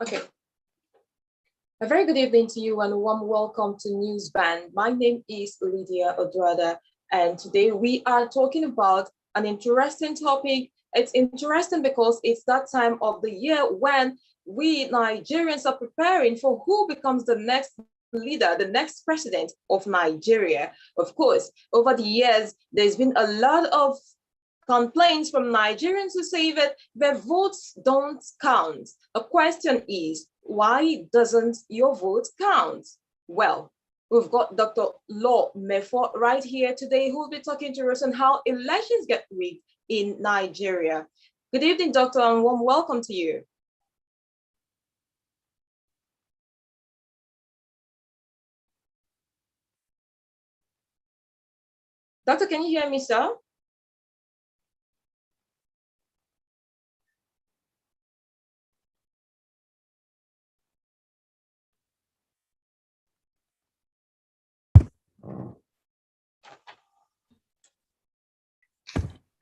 Okay. A very good evening to you and a warm welcome to Newsband. My name is Lydia Odrada, and today we are talking about an interesting topic. It's interesting because it's that time of the year when we Nigerians are preparing for who becomes the next leader, the next president of Nigeria. Of course, over the years, there's been a lot of complaints from Nigerians who say that their votes don't count. The question is, why doesn't your vote count? Well, we've got Dr. Mefor right here today who will be talking to us on how elections get rigged in Nigeria. Good evening, Doctor, and warm welcome to you. Doctor, can you hear me, sir?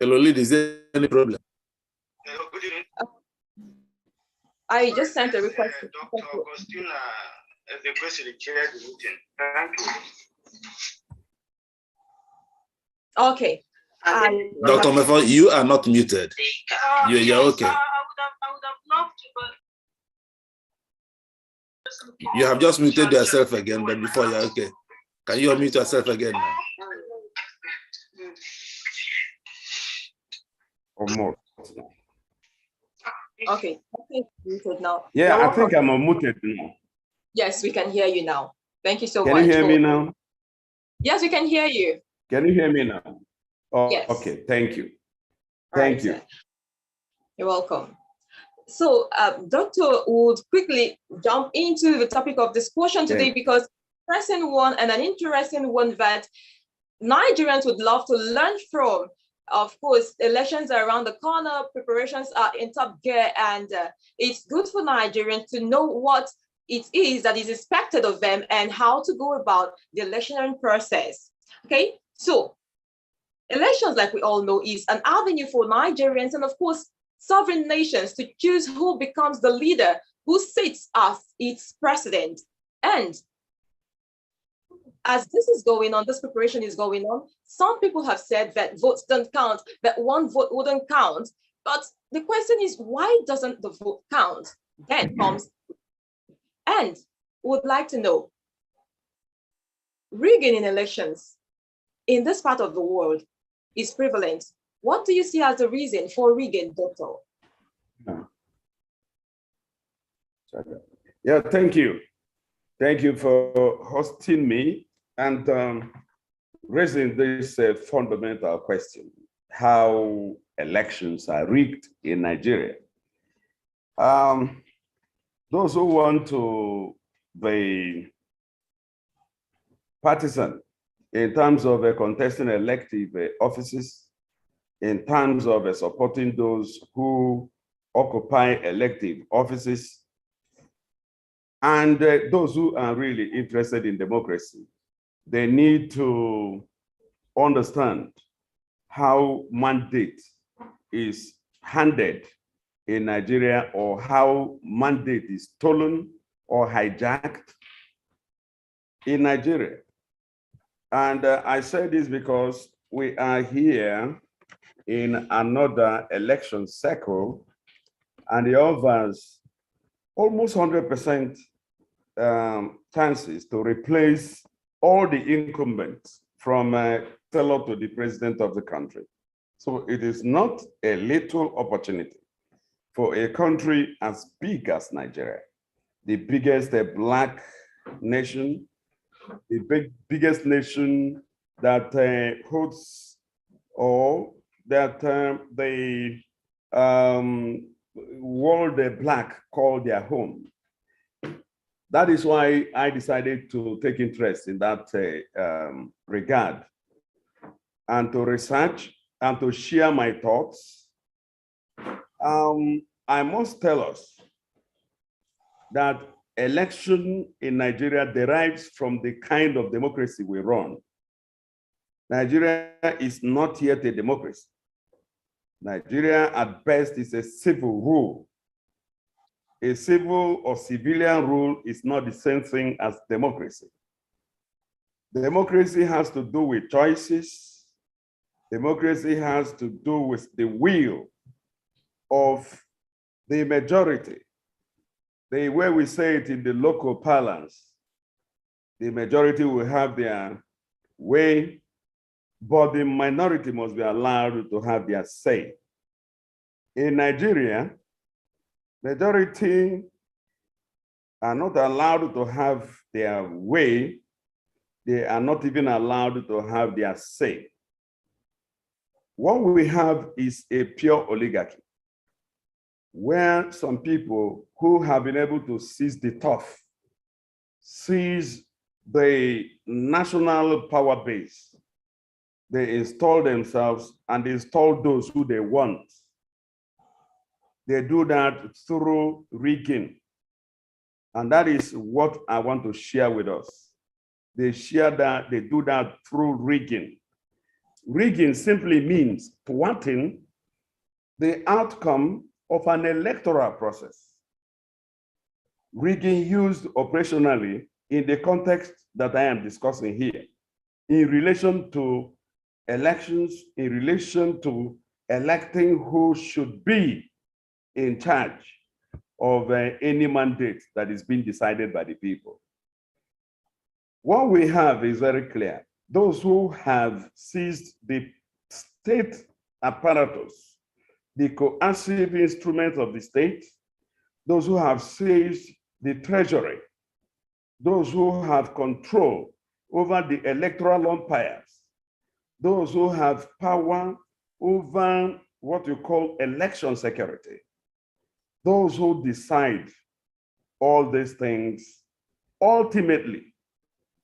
Hello, lady, is there any problem? Hello, good evening. I just sent a request. Dr. Augustina is the person who chaired the meeting. Thank you. Okay. Dr. Mefor, you are not muted. You're okay. I would have loved to, but You have just muted yourself again, but before you're okay. Can you unmute yourself again now? Or more. Okay. Muted now. Yeah, I think I'm unmuted now. Yes, we can hear you now. Thank you so much. Can you hear me now? Yes, we can hear you. Can you hear me now? Oh, Yes. okay. Thank you. Thank you. You're welcome. So, Doctor would quickly jump into the topic of discussion today because an interesting one that Nigerians would love to learn from. Of course, elections are around the corner, preparations are in top gear, and it's good for Nigerians to know what it is that is expected of them and how to go about the election process. Okay, so elections, like we all know, is an avenue for Nigerians and, of course, sovereign nations to choose who becomes the leader who sits as its president. And as this is going on, this preparation is going on, some people have said that votes don't count, that one vote wouldn't count. But the question is, why doesn't the vote count? Then comes, and would like to know, rigging in elections in this part of the world is prevalent. What do you see as the reason for rigging, Doctor? Yeah, thank you. Thank you for hosting me and raising this fundamental question, how elections are rigged in Nigeria. Those who want to be partisan in terms of contesting elective offices, in terms of supporting those who occupy elective offices, and those who are really interested in democracy, they need to understand how mandate is handed in Nigeria, or how mandate is stolen or hijacked in Nigeria. And I say this because we are here in another election cycle, and it offers almost 100% chances to replace all the incumbents from Taylor to the president of the country. So it is not a little opportunity for a country as big as Nigeria, the biggest Black nation, the biggest nation that hosts, or that the world Black call their home. That is why I decided to take interest in that regard, and to research and to share my thoughts. I must tell us that election in Nigeria derives from the kind of democracy we run. Nigeria is not yet a democracy. Nigeria at best is a civil rule. a civil or civilian rule is not the same thing as democracy. Democracy has to do with choices. Democracy has to do with the will of the majority. The way we say it in the local parlance, the majority will have their way, but the minority must be allowed to have their say. In Nigeria, majority are not allowed to have their way. They are not even allowed to have their say. What we have is a pure oligarchy, where some people who have been able to seize the turf, seize the national power base, they install themselves and install those who they want. They do that through rigging. And that is what I want to share with us. They share that, they do that through rigging. Rigging simply means thwarting the outcome of an electoral process. Rigging used operationally in the context that I am discussing here, in relation to elections, in relation to electing who should be in charge of any mandate that is being decided by the people. What we have is very clear. Those who have seized the state apparatus, the coercive instruments of the state, those who have seized the treasury, those who have control over the electoral umpires, those who have power over what you call election security, those who decide all these things ultimately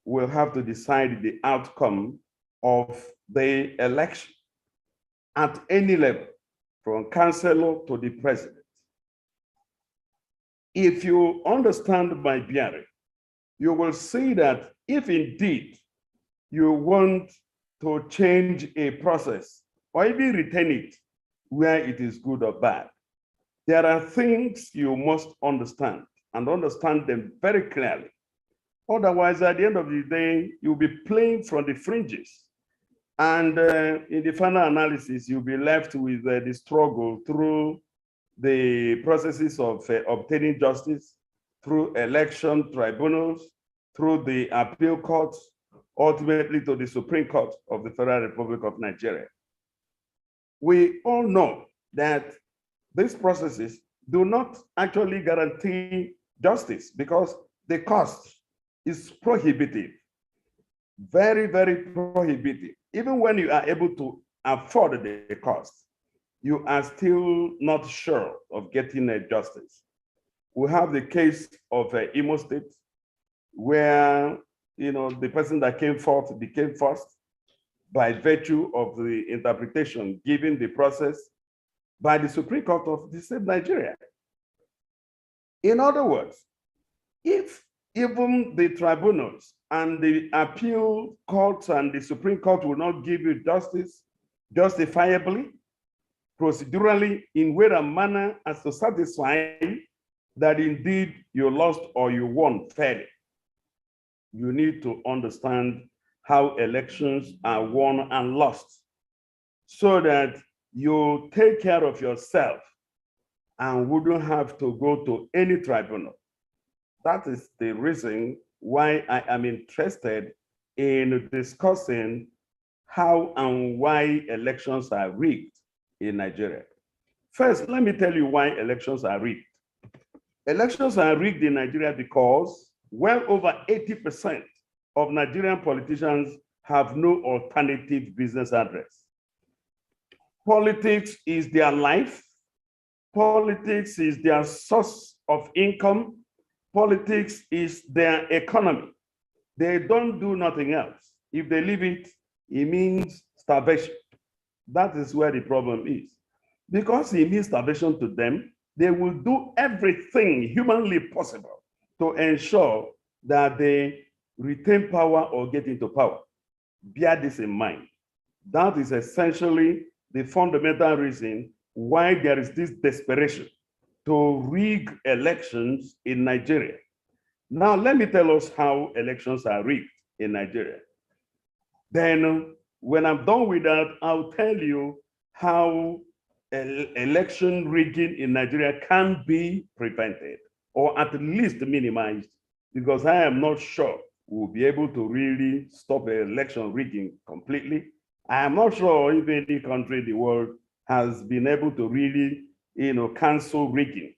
will have to decide the outcome of the election at any level, from councillor to the president. If you understand my bearing, you will see that if indeed you want to change a process or even retain it where it is good or bad, there are things you must understand and understand them very clearly. Otherwise, at the end of the day, you'll be playing from the fringes. And in the final analysis, you'll be left with the struggle through the processes of obtaining justice, through election tribunals, through the appeal courts, ultimately to the Supreme Court of the Federal Republic of Nigeria. We all know that these processes do not actually guarantee justice because the cost is prohibitive, very, very prohibitive. Even when you are able to afford the cost, you are still not sure of getting a justice. We have the case of Imo State, where the person that came forth became first by virtue of the interpretation given the process by the Supreme Court of the state Nigeria. In other words, if even the tribunals and the appeal courts and the Supreme Court will not give you justice justifiably, procedurally, in way and manner as to satisfy that indeed you lost or you won fairly, you need to understand how elections are won and lost so that you take care of yourself and wouldn't have to go to any tribunal. That is the reason why I am interested in discussing how and why elections are rigged in Nigeria. First, let me tell you why elections are rigged. Elections are rigged in Nigeria because well over 80% of Nigerian politicians have no alternative business address. Politics is their life. Politics is their source of income. Politics is their economy. They don't do nothing else. If they leave it, it means starvation. That is where the problem is. Because it means starvation to them, they will do everything humanly possible to ensure that they retain power or get into power. Bear this in mind. That is essentially the fundamental reason why there is this desperation to rig elections in Nigeria. Now, let me tell us how elections are rigged in Nigeria. Then, when I'm done with that, I'll tell you how election rigging in Nigeria can be prevented or at least minimized, because I am not sure we'll be able to really stop election rigging completely. I am not sure if any country in the world has been able to really, cancel rigging.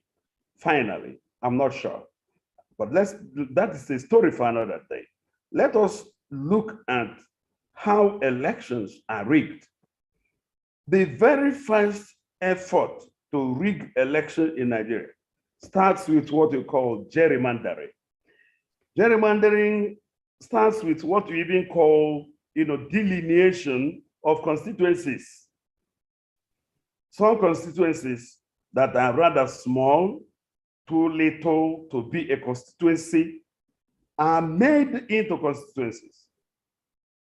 Finally, I'm not sure. But that is a story for another day. Let us look at how elections are rigged. The very first effort to rig election in Nigeria starts with what you call gerrymandering. Gerrymandering starts with what we even call, delineation of constituencies. Some constituencies that are rather small, too little to be a constituency, are made into constituencies.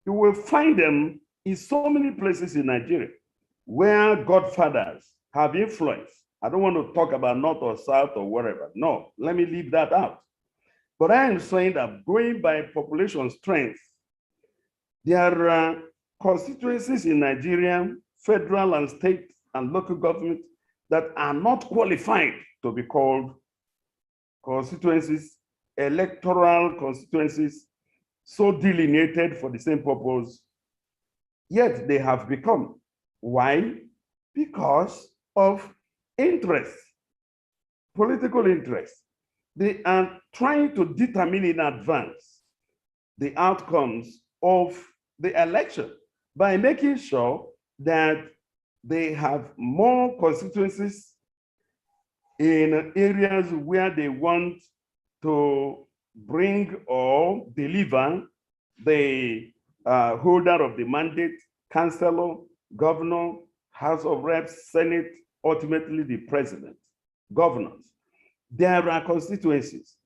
You will find them in so many places in Nigeria where godfathers have influence. I don't want to talk about North or South or wherever. No, let me leave that out. But I am saying that going by population strength, there are constituencies in Nigeria, federal and state and local government, that are not qualified to be called constituencies, electoral constituencies, so delineated for the same purpose, yet they have become. Why? Because of interest, political interest. They are trying to determine in advance the outcomes of the election by making sure that they have more constituencies in areas where they want to bring or deliver the holder of the mandate, councillor, governor, House of Reps, Senate, ultimately the president, governors. There are constituencies,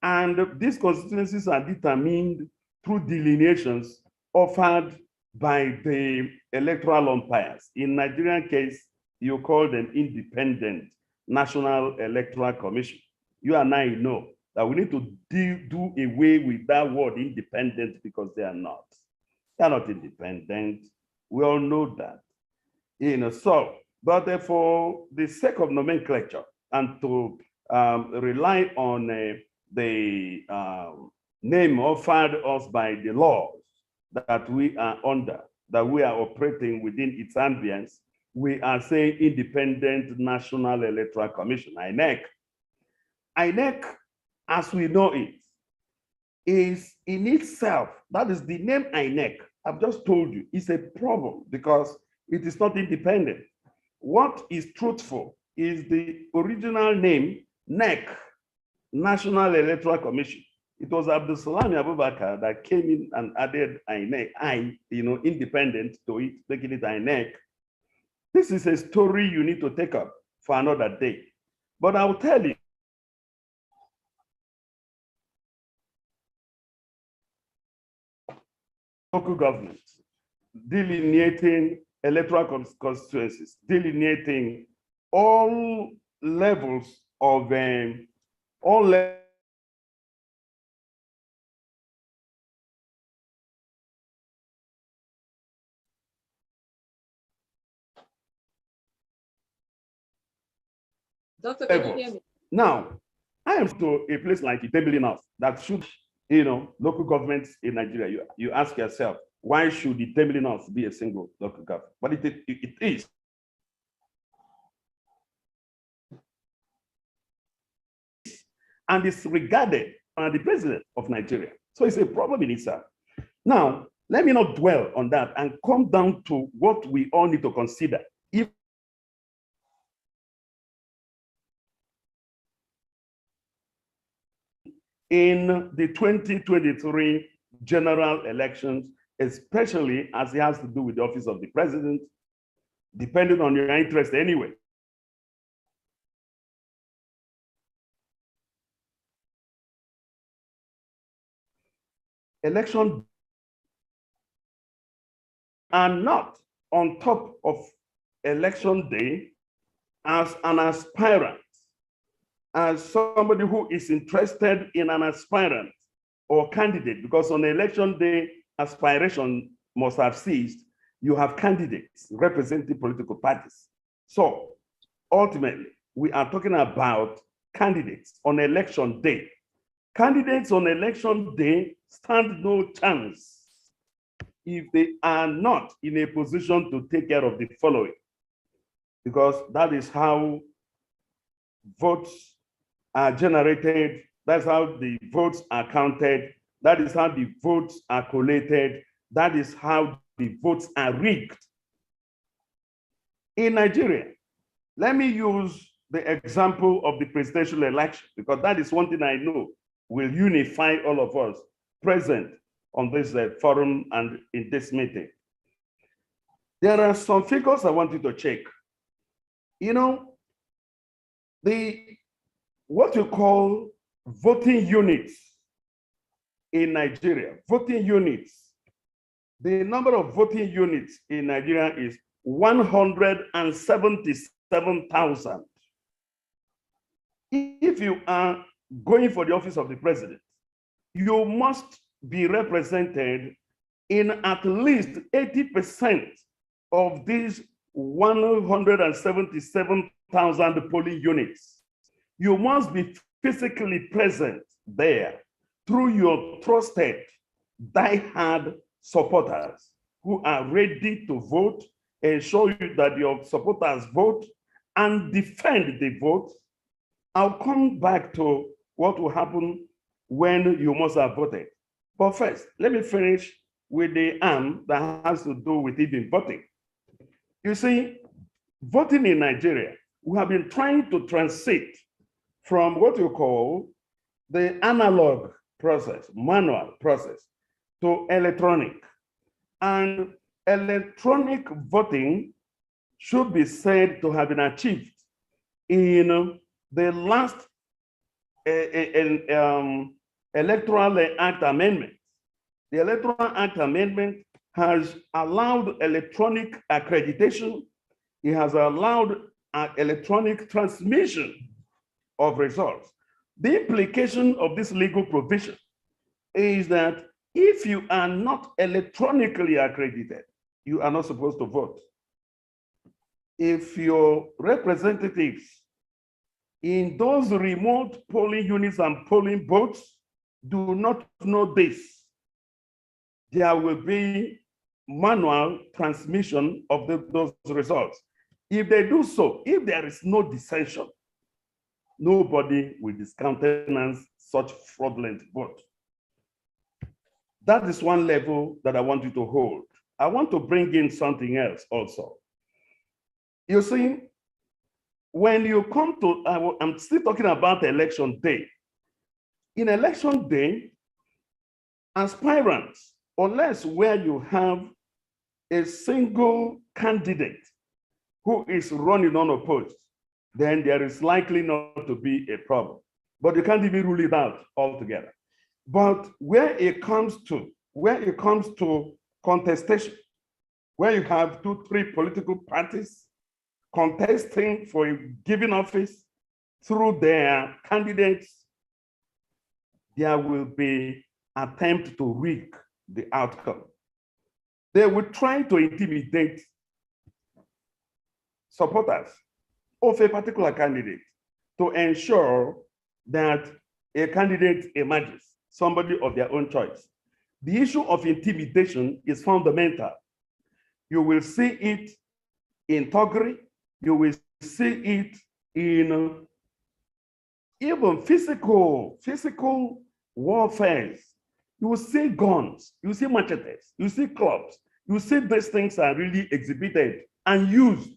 and these constituencies are determined through delineations offered by the electoral umpires. In Nigerian case, you call them independent National Electoral Commission. You and I know that we need to do away with that word independent, because they are not. They are not independent. We all know that. But for the sake of nomenclature and to rely on the name offered us by the laws that we are under, that we are operating within its ambience, we are saying Independent National Electoral Commission, INEC. INEC, as we know it, is in itself, that is the name INEC, I've just told you, is a problem because it is not independent. What is truthful is the original name, NEC, National Electoral Commission. It was Abdul Salami Abubakar that came in and added INEC, independent to it, making it INEC. This is a story you need to take up for another day. But I'll tell you, local governments, delineating electoral constituencies, delineating all levels of all levels. Doctor, can you hear me? Now, I am to a place like Itebilinof that should, local governments in Nigeria. You ask yourself, why should Itebilinof be a single local government? But it is. And it's regarded as the president of Nigeria. So it's a problem in itself. Now, let me not dwell on that and come down to what we all need to consider. If in the 2023 general elections, especially as it has to do with the office of the president, depending on your interest anyway. Election are not on top of election day as an aspirant as somebody who is interested in an aspirant or candidate, because on election day, aspiration must have ceased, you have candidates representing political parties. So ultimately, we are talking about candidates on election day. Candidates on election day stand no chance if they are not in a position to take care of the following, because that is how votes are generated, that's how the votes are counted, that is how the votes are collated, that is how the votes are rigged. In Nigeria, let me use the example of the presidential election, because that is one thing I know will unify all of us present on this forum and in this meeting. There are some figures I want you to check. You know, what you call voting units in Nigeria, voting units, the number of voting units in Nigeria is 177,000. If you are going for the office of the president, you must be represented in at least 80% of these 177,000 polling units. You must be physically present there through your trusted, die-hard supporters who are ready to vote, ensure you that your supporters vote and defend the vote. I'll come back to what will happen when you must have voted. But first, let me finish with the arm that has to do with even voting. You see, voting in Nigeria, we have been trying to transit from what you call the analog process, manual process, to electronic. And electronic voting should be said to have been achieved in the last Electoral Act Amendment. The Electoral Act Amendment has allowed electronic accreditation. It has allowed electronic transmission of results. The implication of this legal provision is that if you are not electronically accredited, you are not supposed to vote. If your representatives in those remote polling units and polling booths do not know this, there will be manual transmission of those results. If they do so, if there is no dissension, nobody will discountenance such fraudulent vote. That is one level that I want you to hold. I want to bring in something else also. You see, when you come to, I'm still talking about election day. In election day, aspirants, unless where you have a single candidate who is running unopposed, then there is likely not to be a problem. But you can't even rule it out altogether. But where it comes to contestation, where you have 2, 3 political parties contesting for a given office through their candidates, there will be attempt to rig the outcome. They will try to intimidate supporters of a particular candidate to ensure that a candidate emerges, somebody of their own choice. The issue of intimidation is fundamental. You will see it in thuggery, you will see it in even physical warfare. You will see guns, you see machetes, you see clubs, you see these things are really exhibited and used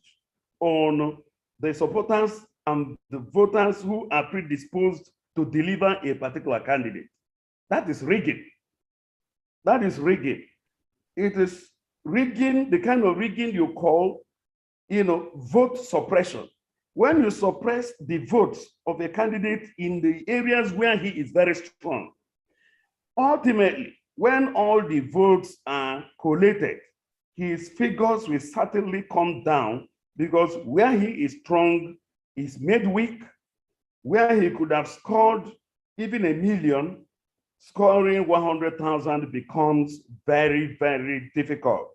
on the supporters and the voters who are predisposed to deliver a particular candidate. That is rigging. That is rigging. It is rigging, the kind of rigging you call, vote suppression. When you suppress the votes of a candidate in the areas where he is very strong, ultimately, when all the votes are collated, his figures will certainly come down because where he is strong is made weak, where he could have scored even 1 million, scoring 100,000 becomes very, very difficult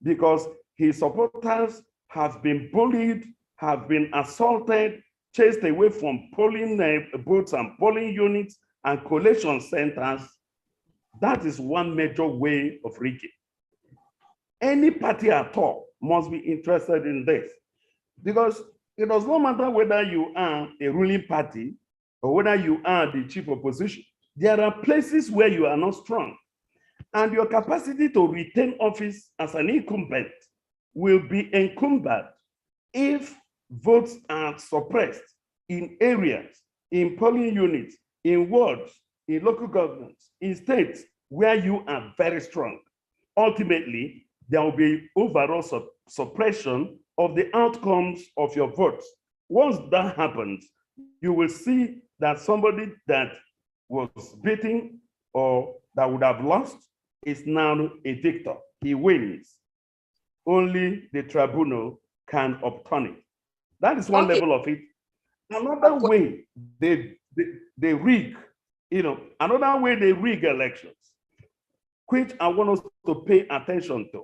because his supporters have been bullied, have been assaulted, chased away from polling booths and polling units and collation centers. That is one major way of rigging. Any party at all must be interested in this because it does not matter whether you are a ruling party or whether you are the chief opposition. There are places where you are not strong, and your capacity to retain office as an incumbent will be encumbered if votes are suppressed in areas, in polling units, in wards, in local governments, in states where you are very strong. Ultimately, there will be overall suppression of the outcomes of your votes. Once that happens, you will see that somebody that was beaten or that would have lost is now a victor. He wins. Only the tribunal can upturn it. That is one level of it. Another way they rig, another way they rig elections, which I want us to pay attention to.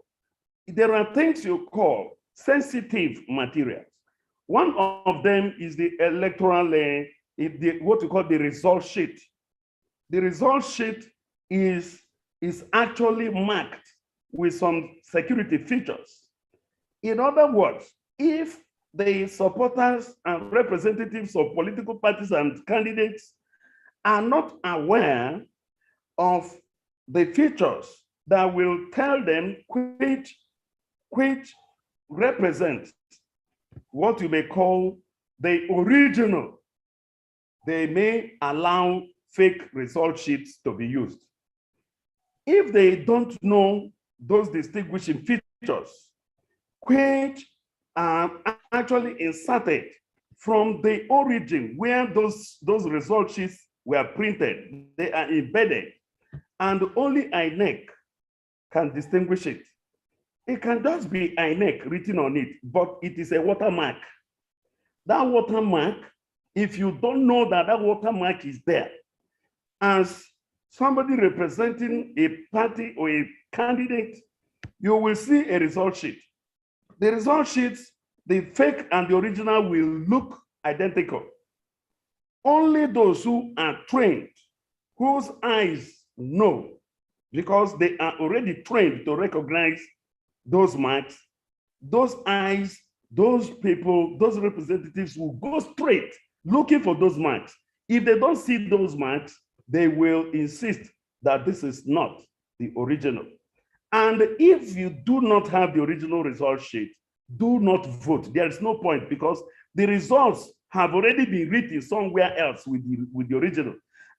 There are things you call sensitive materials. One of them is the electoral, what we call the result sheet. The result sheet is actually marked with some security features. In other words, if the supporters and representatives of political parties and candidates are not aware of the features that will tell them which represent what you may call the original, they may allow fake result sheets to be used. If they don't know those distinguishing features, which are actually inserted from the origin where those result sheets were printed, they are embedded, and only INEC can distinguish it. It can just be INEC written on it, but it is a watermark. That watermark, if you don't know that that watermark is there, as somebody representing a party or a candidate, you will see a result sheet. The result sheets, the fake and the original will look identical. Only those who are trained, whose eyes know, because they are already trained to recognize those marks, those eyes, those people, those representatives will go straight looking for those marks. If they don't see those marks, they will insist that this is not the original. And if you do not have the original result sheet, do not vote. There is no point because the results have already been written somewhere else with the original.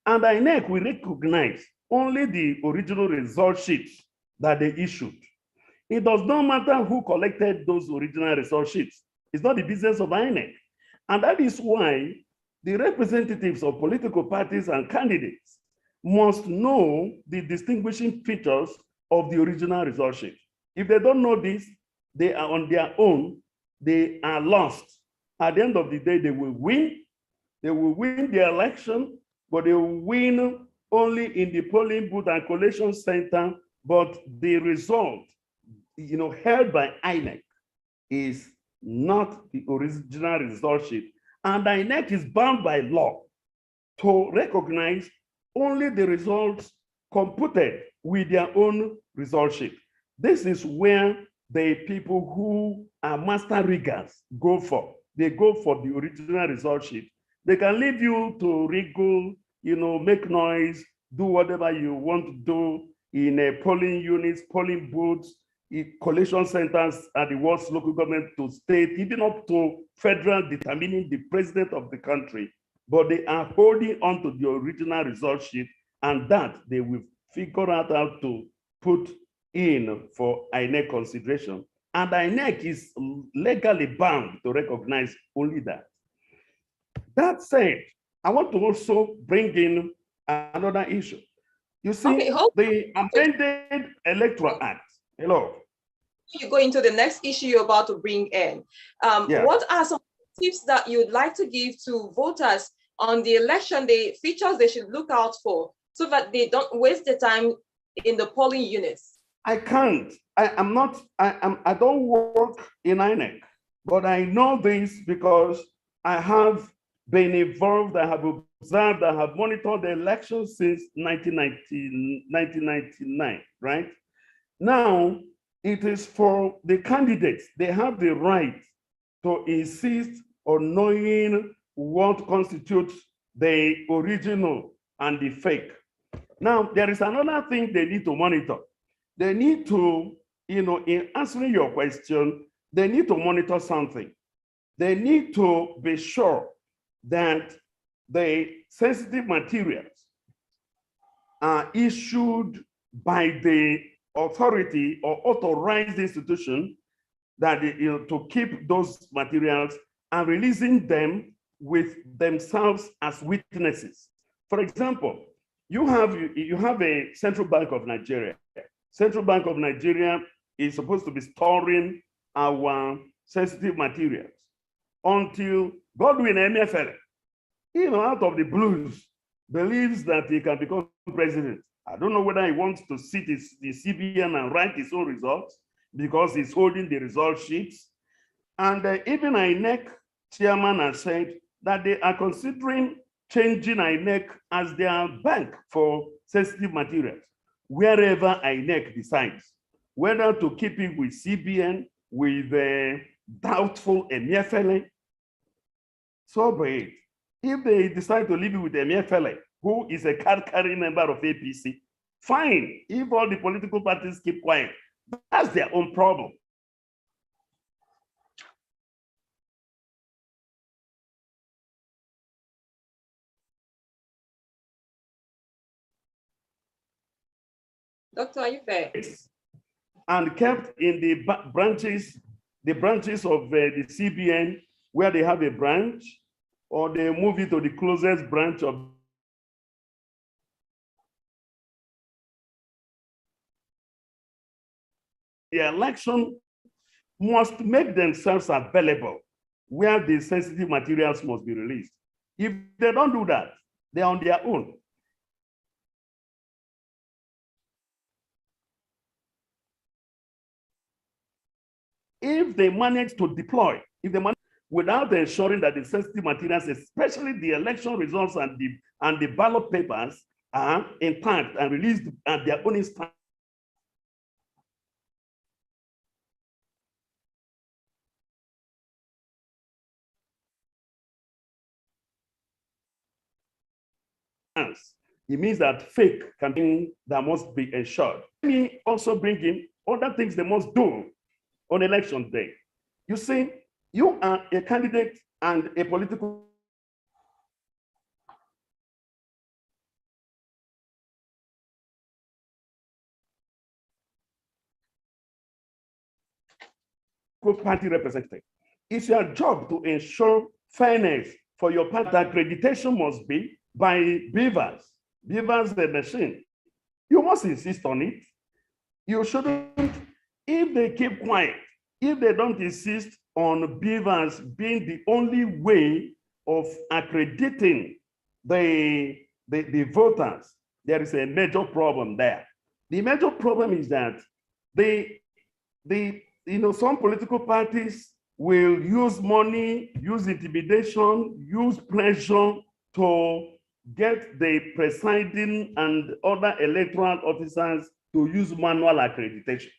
And INEC will recognize only the original result sheets that they issued. It does not matter who collected those original result sheets. It's not the business of INEC. And that is why the representatives of political parties and candidates must know the distinguishing features of the original result sheet. If they don't know this, they are on their own, they are lost. At the end of the day, they will win the election, but they will win only in the polling booth and collation center, but the result, held by INEC is not the original result sheet. And INEC is bound by law to recognize only the results computed with their own result sheet. This is where the people who are master riggers go for. They go for the original result sheet. They can leave you to wriggle, make noise, do whatever you want to do in a polling units, polling booths, collation centers at the world's local government to state, even up to federal determining the president of the country. But they are holding on to the original result sheet, and that they will figure out how to put in for INEC consideration. And INEC is legally bound to recognize only that. That said, I want to also bring in another issue. You see, the amended Electoral Act. Hello. You go into the next issue you're about to bring in. What are some tips that you'd like to give to voters on the election day, features they should look out for so that they don't waste the time in the polling units? I can't. I don't work in INEC, but I know this because I have been involved, I have observed, I have monitored the elections since 1999, right? Now, it is for the candidates. They have the right to insist on knowing what constitutes the original and the fake. Now, there is another thing they need to monitor. They need to, in answering your question, they need to monitor something. They need to be sure that the sensitive materials are issued by the authority or authorized institution that to keep those materials and releasing them with themselves as witnesses. For example, you have a Central Bank of Nigeria. Central Bank of Nigeria is supposed to be storing our sensitive materials until Godwin Mefor, out of the blues, believes that he can become president. I don't know whether he wants to sit in the CBN and write his own results because he's holding the result sheets. And even INEC chairman has said that they are considering changing INEC as their bank for sensitive materials, wherever INEC decides, whether to keep it with CBN, with doubtful Emefiele, so be it. If they decide to leave it with Emefiele, who is a card-carrying member of APC, fine. If all the political parties keep quiet, that's their own problem. Doctor, are you there? And kept in the branches of the CBN where they have a branch, or they move it to the closest branch of the election must make themselves available where the sensitive materials must be released. If they don't do that, they're on their own. If they manage to deploy, without ensuring that the sensitive materials, especially the election results and the ballot papers, are intact and released at their own instance, it means that fake campaign that must be ensured. Let me also bring in other things they must do on election day. You see, you are a candidate and a political party representative. It's your job to ensure fairness for your party. Accreditation must be by beavers. Beavers the machine. You must insist on it. You shouldn't, if they keep quiet, if they don't insist on beavers being the only way of accrediting the voters, there is a major problem there. The major problem is that some political parties will use money, use intimidation, use pressure to get the presiding and other electoral officers to use manual accreditation.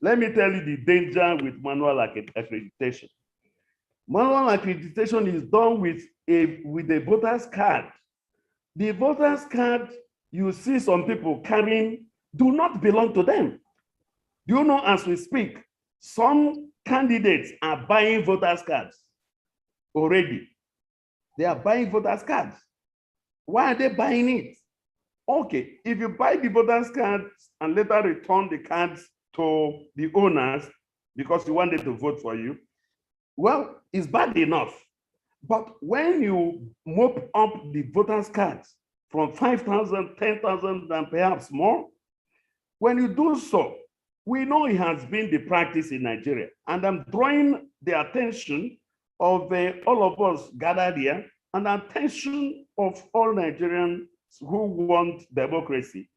Let me tell you the danger with manual accreditation. Manual accreditation is done with a voter's card. The voter's card you see some people carrying do not belong to them. Do you know, as we speak, some candidates are buying voters' cards already. They are buying voters' cards. Why are they buying it? Okay, if you buy the voters' cards and later return the cards to the owners because you want them to vote for you, well, it's bad enough. But when you mop up the voters' cards from 5,000, 10,000, and perhaps more, when you do so, we know it has been the practice in Nigeria. And I'm drawing the attention of all of us gathered here and attention of all Nigerians who want democracy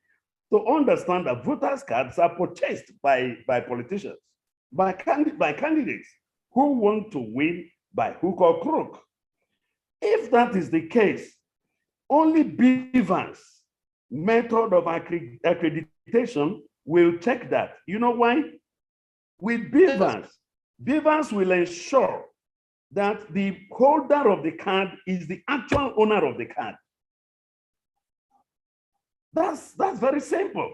to understand that voters' cards are purchased by politicians, by candidates who want to win by hook or crook. If that is the case, only Beavers' method of accreditation will check that. You know why? With Beavers will ensure that the holder of the card is the actual owner of the card. That's very simple.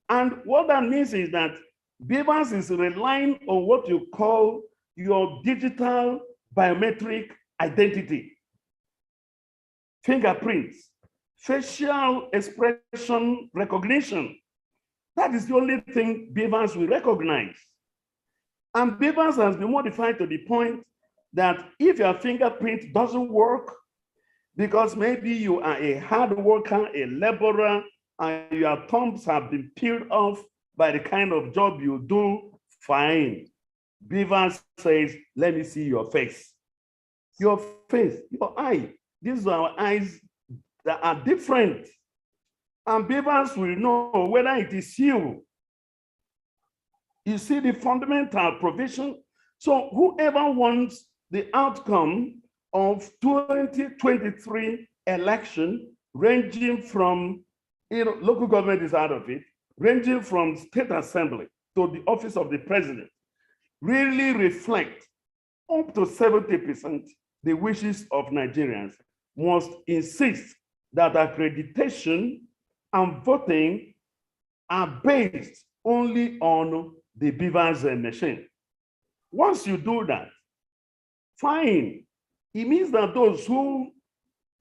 And what that means is that Beavers is relying on what you call your digital biometric identity, fingerprints, facial expression recognition. That is the only thing Beavers will recognize. And Beavers has been modified to the point that if your fingerprint doesn't work, because maybe you are a hard worker, a laborer, and your thumbs have been peeled off by the kind of job you do, fine. Beavers says, let me see your face. Your face, your eye. These are eyes that are different. And Beavers will know whether it is you. You see the fundamental provision. So whoever wants the outcome of 2023 election, ranging from, local government is out of it, ranging from state assembly to the office of the president, really reflect up to 70% the wishes of Nigerians, must insist that accreditation and voting are based only on the Beavers machine. Once you do that, fine. It means that those who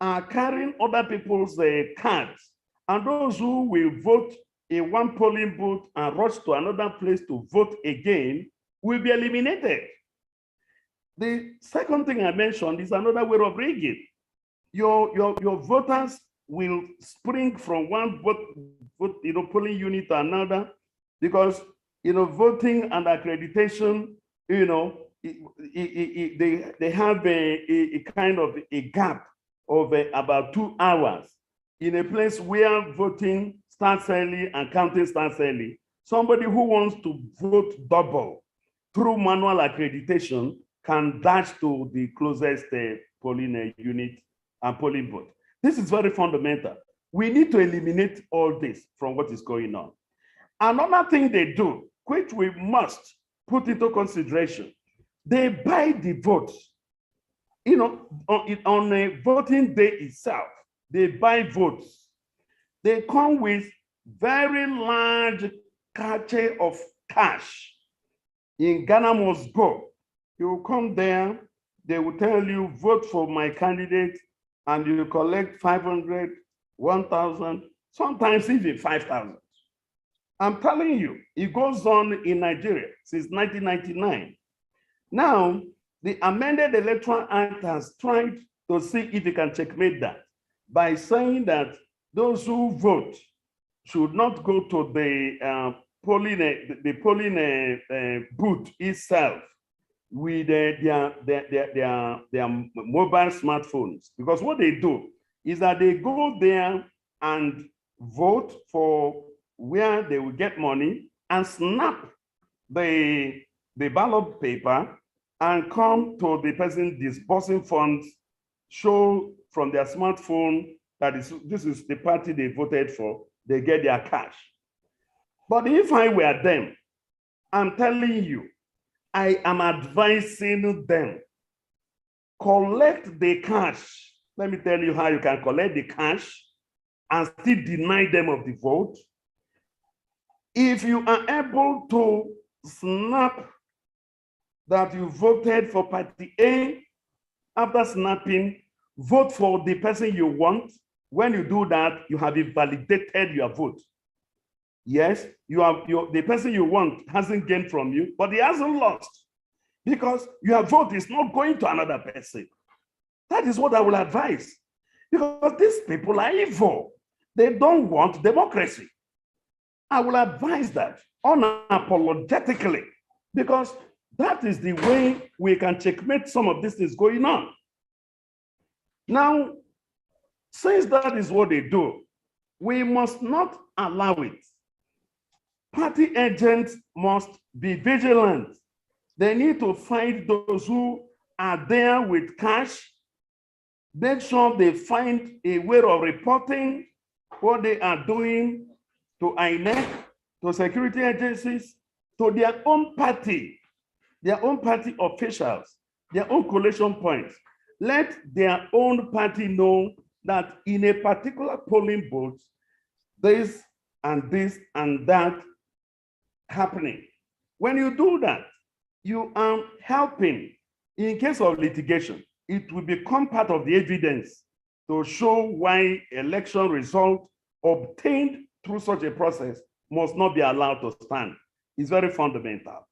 are carrying other people's cards and those who will vote in one polling booth and rush to another place to vote again will be eliminated. The second thing I mentioned is another way of rigging. Your voters will spring from one polling unit to another, because voting and accreditation, they have a kind of a gap of about 2 hours in a place where voting starts early and counting starts early. Somebody who wants to vote double through manual accreditation can dash to the closest polling unit and polling booth. This is very fundamental. We need to eliminate all this from what is going on. Another thing they do, which we must put into consideration, they buy the votes. On a voting day itself, they buy votes. They come with very large cache of cash. In Ghana must go. You will come there, they will tell you, vote for my candidate, and you collect 500, 1,000, sometimes even 5,000. I'm telling you, it goes on in Nigeria since 1999. Now, the amended Electoral Act has tried to see if it can checkmate that by saying that those who vote should not go to the polling booth itself with their mobile smartphones. Because what they do is that they go there and vote for where they will get money and snap the ballot paper and come to the person disbursing funds, show from their smartphone that this is the party they voted for, they get their cash. But if I were them, I'm telling you, I am advising them, collect the cash. Let me tell you how you can collect the cash and still deny them of the vote. If you are able to snap that you voted for party A, after snapping, vote for the person you want. When you do that, you have invalidated your vote. Yes, the person you want hasn't gained from you, but he hasn't lost, because your vote is not going to another person. That is what I will advise, because these people are evil. They don't want democracy. I will advise that unapologetically, because that is the way we can checkmate some of these things going on. Now, since that is what they do, we must not allow it. Party agents must be vigilant. They need to find those who are there with cash. Make sure they find a way of reporting what they are doing to INEC, to security agencies, to their own party officials, their own collation points. Let their own party know that in a particular polling booth, this and this and that happening. When you do that, you are helping. In case of litigation, it will become part of the evidence to show why election result obtained through such a process must not be allowed to stand. It's very fundamental.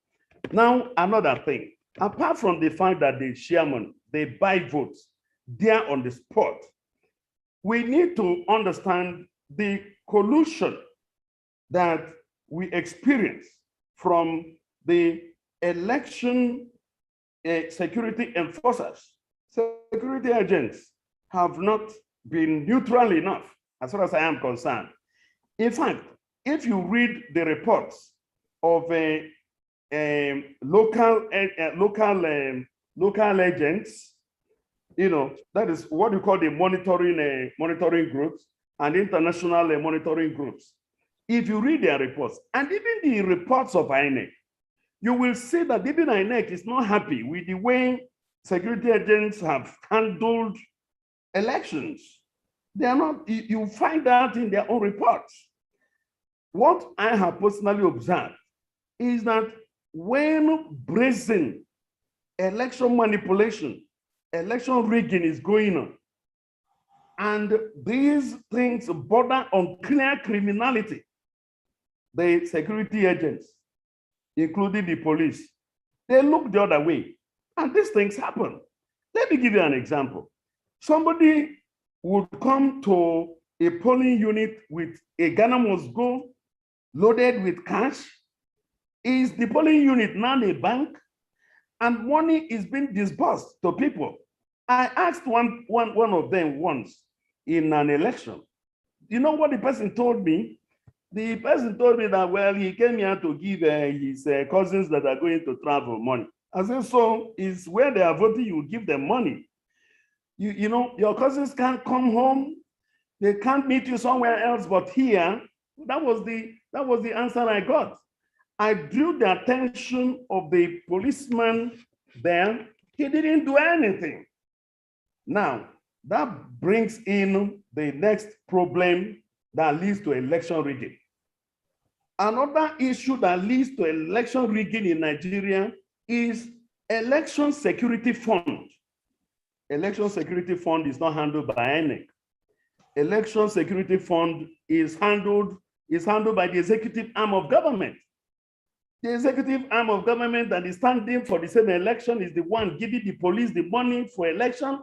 Now, another thing, apart from the fact that the chairman, they buy votes there on the spot, we need to understand the collusion that we experience from the election security enforcers. Security agents have not been neutral enough, as far as I am concerned. In fact, if you read the reports of local agents, you know, that is what you call the monitoring groups and international monitoring groups. If you read their reports, and even the reports of INEC, you will see that even INEC is not happy with the way security agents have handled elections. They are not, you find that in their own reports. What I have personally observed is that when brazen election manipulation, election rigging is going on, and these things border on clear criminality, the security agents, including the police, they look the other way, and these things happen. Let me give you an example. Somebody would come to a polling unit with a Ghana must go loaded with cash. Is the polling unit now a bank? And money is being disbursed to people. I asked one of them once in an election. You know what the person told me? The person told me that, well, he came here to give his cousins that are going to travel money. I said, so is where they are voting, you give them money. You know, your cousins can't come home. They can't meet you somewhere else, but here, that was the answer I got. I drew the attention of the policeman there. He didn't do anything. Now, that brings in the next problem that leads to election rigging. Another issue that leads to election rigging in Nigeria is election security fund. Election security fund is not handled by INEC. Election security fund is handled by the executive arm of government. The executive arm of government that is standing for the same election is the one giving the police the money for election.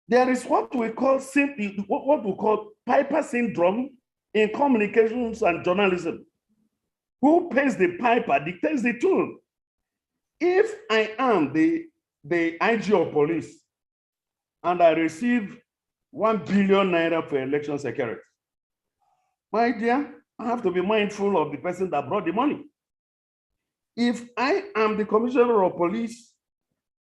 There is what we call Piper syndrome in communications and journalism. Who pays the piper dictates the tune. If I am the IG of police and I receive 1 billion naira for election security, my dear, I have to be mindful of the person that brought the money. If I am the commissioner of police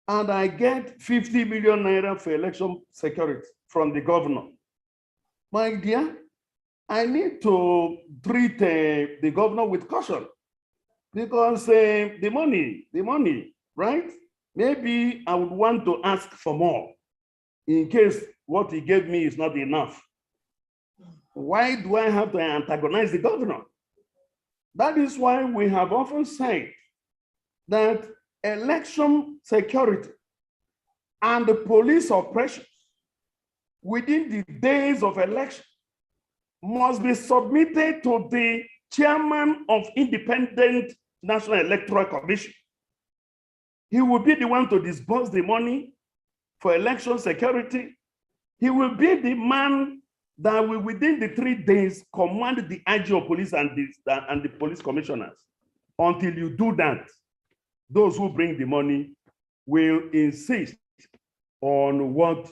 and I get 50 million naira for election security from the governor, my dear, I need to treat the governor with caution, because the money, right? Maybe I would want to ask for more in case what he gave me is not enough. Why do I have to antagonize the governor? That is why we have often said that election security and the police operations within the days of election must be submitted to the chairman of Independent National Electoral Commission. He will be the one to disburse the money for election security. He will be the man that will, within the 3 days, command the IG of police and the police commissioners. Until you do that, those who bring the money will insist on what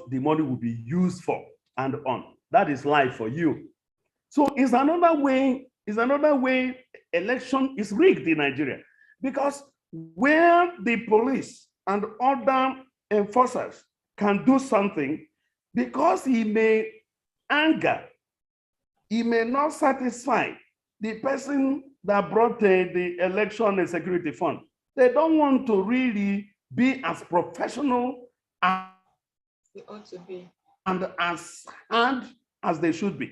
the money will be used for and on. That is life for you. So it's another way election is rigged in Nigeria, because where the police and other enforcers can do something, because he may anger, he may not satisfy the person that brought the election and security fund. They don't want to really be as professional as They ought to be. and as hard as they should be.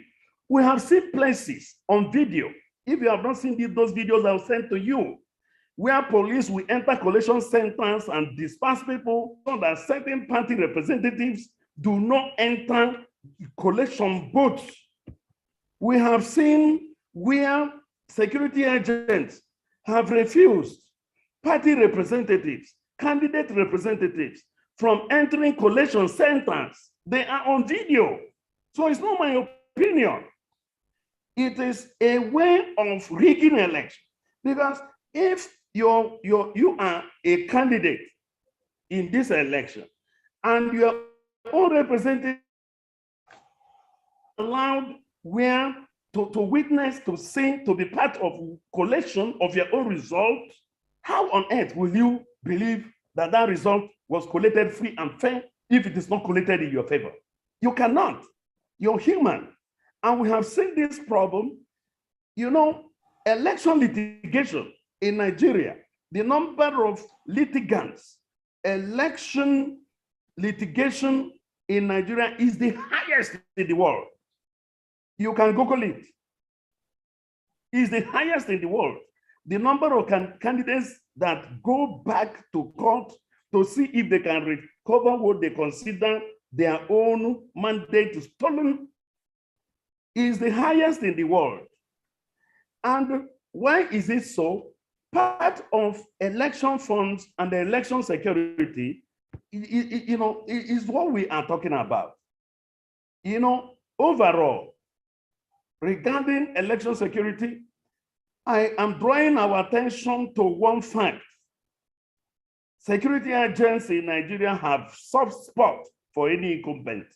We have seen places on video. If you have not seen those videos, I'll send to you, where police will enter collation centers and disperse people so that certain party representatives do not enter collection booths. We have seen where security agents have refused party representatives, candidate representatives from entering collection centers. They are on video. So it's not my opinion. It is a way of rigging election. Because if you are a candidate in this election and your own representative allowed where to witness, to see, to be part of collection of your own result, how on earth will you believe that that result was collected free and fair if it is not collected in your favor? You cannot. You're human. And we have seen this problem. You know, election litigation in Nigeria, the number of litigants, election litigation in Nigeria is the highest in the world. You can Google it. It's the highest in the world. The number of candidates that go back to court to see if they can recover what they consider their own mandate stolen is the highest in the world. And why is it so? Part of election funds and the election security, is what we are talking about. Overall, regarding election security, I am drawing our attention to one fact. Security agents in Nigeria have soft spot for any incumbent.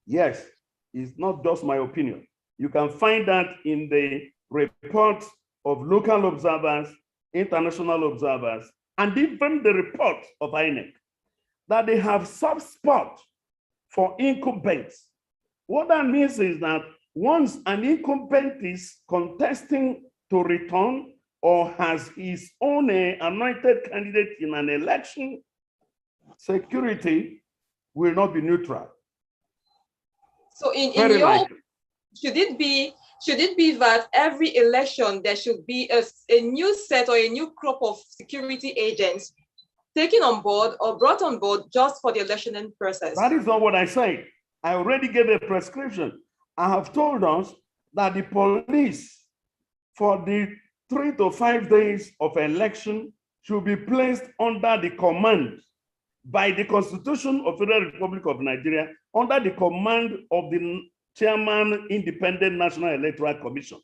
Yes, it's not just my opinion. You can find that in the reports of local observers, international observers, and even the report of INEC, that they have soft spot for incumbents. What that means is that once an incumbent is contesting to return or has his own anointed candidate in an election, security will not be neutral. So should it be that every election there should be a new set or a new crop of security agents taken on board or brought on board just for the election process? That is not what I said. I already gave a prescription. I have told us that the police for the 3 to 5 days of election should be placed under the command by the Constitution of the Federal Republic of Nigeria, under the command of the Chairman, Independent National Electoral Commission.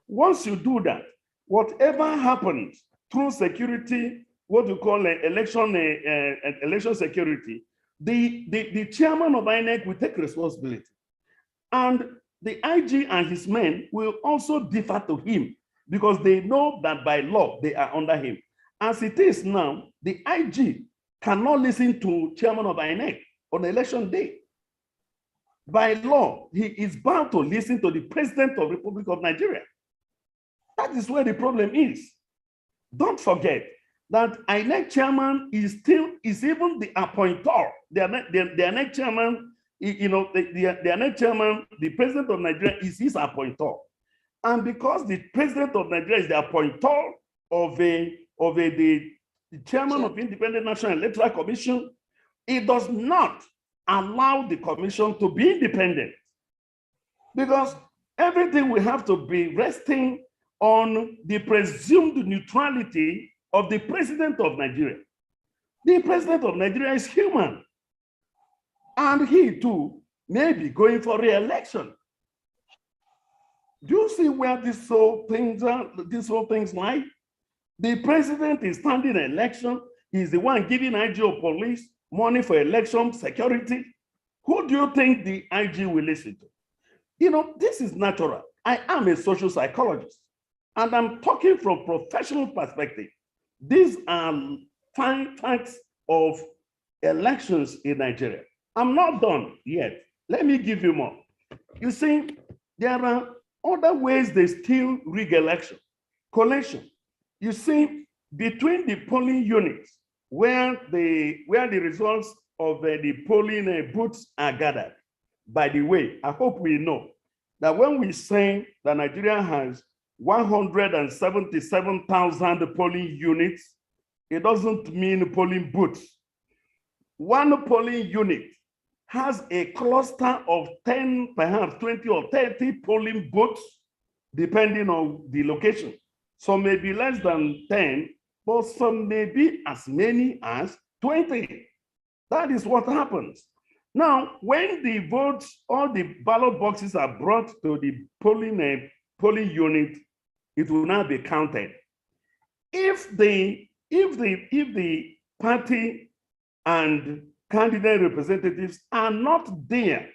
Once you do that, whatever happens through security, what we call election security, the chairman of INEC will take responsibility. And the IG and his men will also defer to him because they know that by law they are under him. As it is now, the IG cannot listen to chairman of INEC on election day. By law, he is bound to listen to the president of the Republic of Nigeria. That is where the problem is. Don't forget that INEC chairman is even the appointer. The INEC chairman, the INEC chairman, the president of Nigeria is his appointer. And because the president of Nigeria is the appointer of the chairman of Independent National Electoral Commission, it does not allow the commission to be independent, because everything will have to be resting on the presumed neutrality of the president of Nigeria. The president of Nigeria is human, and he too may be going for re-election. Do you see where these whole things lie? The president is standing an election. is the one giving IG or police money for election security. Who do you think the IG will listen to? You know, this is natural. I am a social psychologist, and I'm talking from professional perspective. These are facts of elections in Nigeria. I'm not done yet. Let me give you more. You see, there are other ways they still rig election. Collation. You see, between the polling units where the results of the polling booths are gathered. By the way, I hope we know that when we say that Nigeria has 177,000 polling units, it doesn't mean polling booths. One polling unit has a cluster of 10, perhaps 20 or 30 polling booths, depending on the location. Some may be less than 10, but some may be as many as 20. That is what happens. Now, when the votes, all the ballot boxes are brought to the polling unit, it will now be counted. If the party and candidate representatives are not there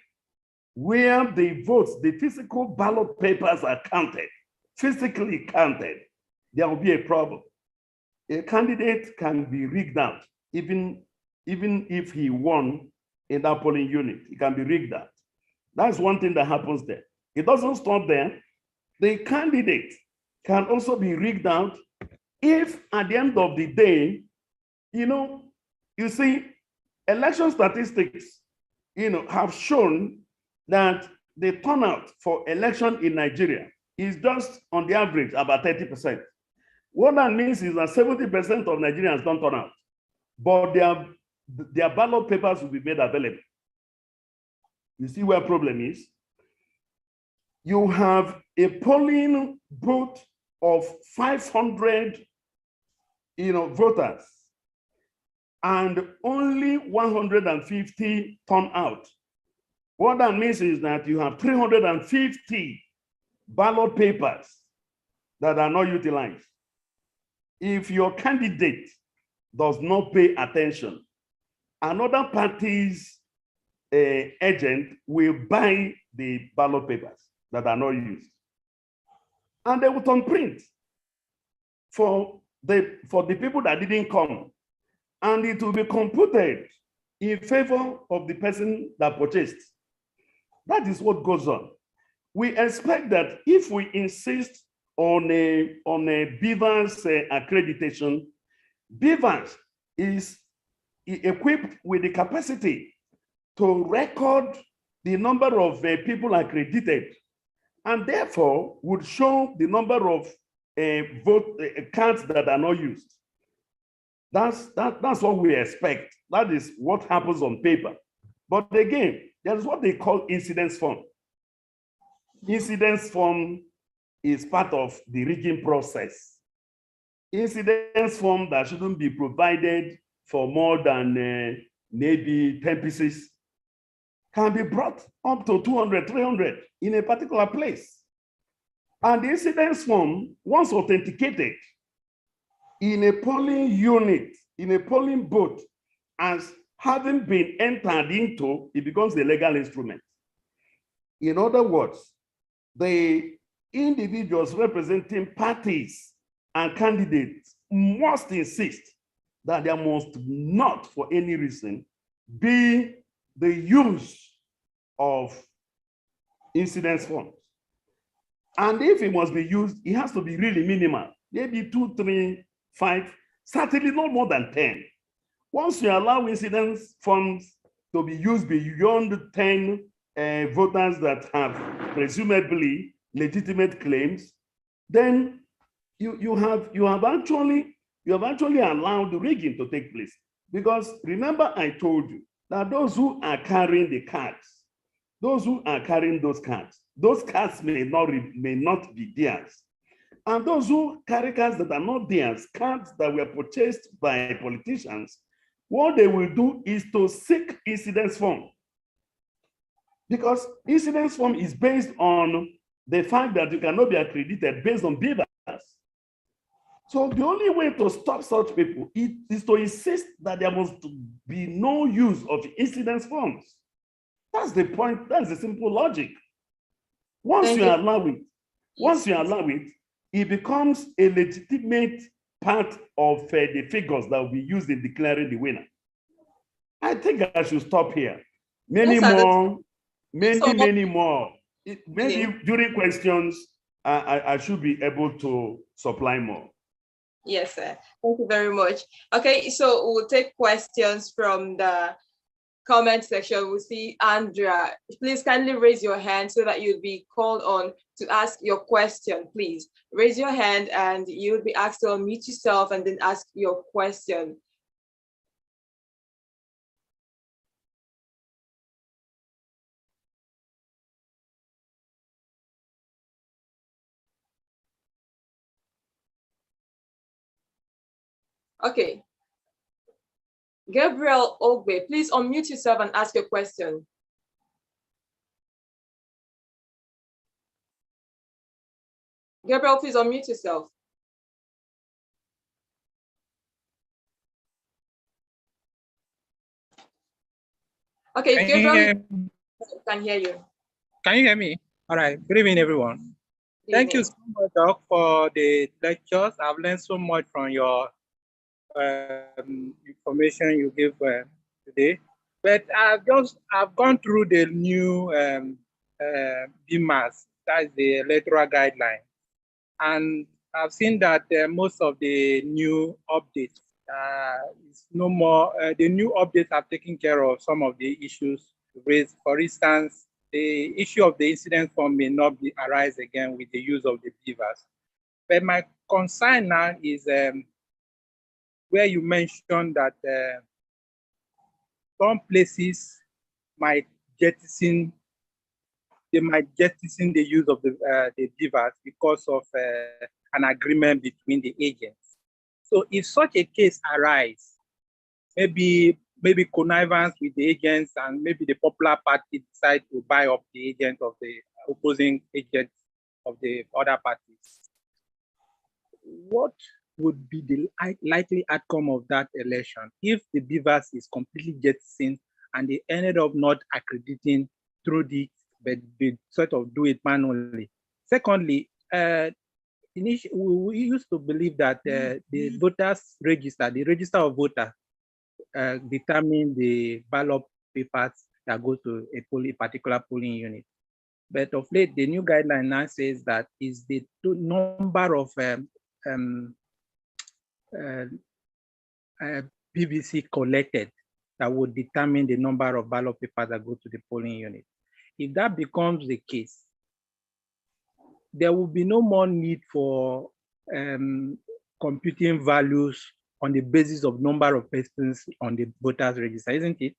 where the votes, the physical ballot papers are counted, physically counted, there will be a problem. A candidate can be rigged out, even if he won in that polling unit, it can be rigged out. That's one thing that happens there. It doesn't stop there. The candidate can also be rigged out if at the end of the day, you see, election statistics, have shown that the turnout for election in Nigeria is just on the average about 30%. What that means is that 70% of Nigerians don't turn out, but their ballot papers will be made available. You see where the problem is? You have a polling booth of 500 voters, and only 150 turn out. What that means is that you have 350 ballot papers that are not utilized. If your candidate does not pay attention, another party's agent will buy the ballot papers that are not used, and they will turn print for the people that didn't come, and it will be computed in favor of the person that purchased. That is what goes on. We expect that if we insist on a BVAS accreditation, BVAS is equipped with the capacity to record the number of people accredited, and therefore would show the number of cards that are not used. That's what we expect. That is what happens on paper. But again, there's what they call incidence form. Incidence form is part of the rigging process. Incidence form that shouldn't be provided for more than maybe 10 pieces can be brought up to 200, 300 in a particular place. And the incidence form, once authenticated in a polling unit, in a polling booth, as having been entered into, it becomes a legal instrument. In other words, the individuals representing parties and candidates must insist that there must not, for any reason, be the use of incidence forms. And if it must be used, it has to be really minimal, maybe 2, 3, 5, certainly not more than 10. Once you allow incidence forms to be used beyond 10 voters that have presumably legitimate claims, then you have actually allowed the rigging to take place. Because remember, I told you that those who are carrying the cards, those who are carrying those cards may not be theirs. And those who carry cards that are not theirs, cards that were purchased by politicians, what they will do is to seek incidence form. Because incidence form is based on the fact that you cannot be accredited based on BVAS. So the only way to stop such people is to insist that there must be no use of incidence funds. That's the point. That's the simple logic. Once you allow it, it becomes a legitimate part of the figures that will be used in declaring the winner. I think I should stop here. Many more. Maybe during questions, I should be able to supply more. Yes, sir. Thank you very much. Okay, so we'll take questions from the comment section. We'll see Andrea. Please kindly raise your hand so that you'll be called on to ask your question. Please raise your hand and you'll be asked to unmute yourself and then ask your question. Okay. Gabriel Ogbe, please unmute yourself and ask your question. Gabriel, please unmute yourself. Okay, Gabriel, can hear you. Can you hear me? All right. Good evening, everyone. Thank you so much, Doc, for the lectures. I've learned so much from your information you give today. But I've gone through the new BMAS, that's the electoral guideline, and I've seen that most of the new updates is no more. The new updates have taken care of some of the issues raised. For instance, the issue of the incident form may not arise again with the use of the beavers. But my concern now is where you mentioned that some places might jettison the use of the beavers because of an agreement between the agents. So if such a case arises, maybe connivance with the agents and maybe the popular party decide to buy up the agent of the opposing agents of the other parties, what would be the likely outcome of that election if the beavers is completely jettisoned and they ended up not accrediting through the, but they sort of do it manually? Secondly, we used to believe that the voters register, the register of voters, determine the ballot papers that go to a particular polling unit. But of late, the new guideline now says that is the number of PVC collected that would determine the number of ballot papers that go to the polling unit. If that becomes the case, there will be no more need for computing values on the basis of number of persons on the voters register, isn't it?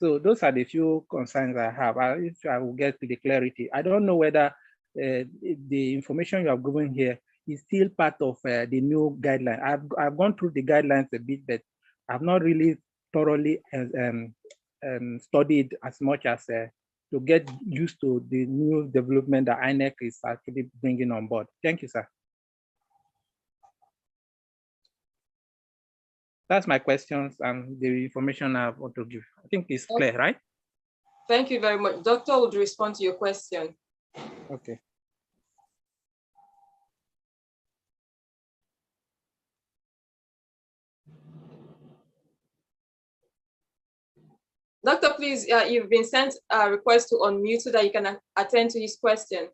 So those are the few concerns I have. I will get to the clarity. I don't know whether the information you have given here is still part of the new guideline. I've gone through the guidelines a bit, but I've not really thoroughly studied as much as to get used to the new development that INEC is actually bringing on board. Thank you, sir. That's my questions and the information I want to give. I think it's clear, right? Thank you very much. Doctor would respond to your question. Okay. Doctor, please, you've been sent a request to unmute so that you can attend to his question.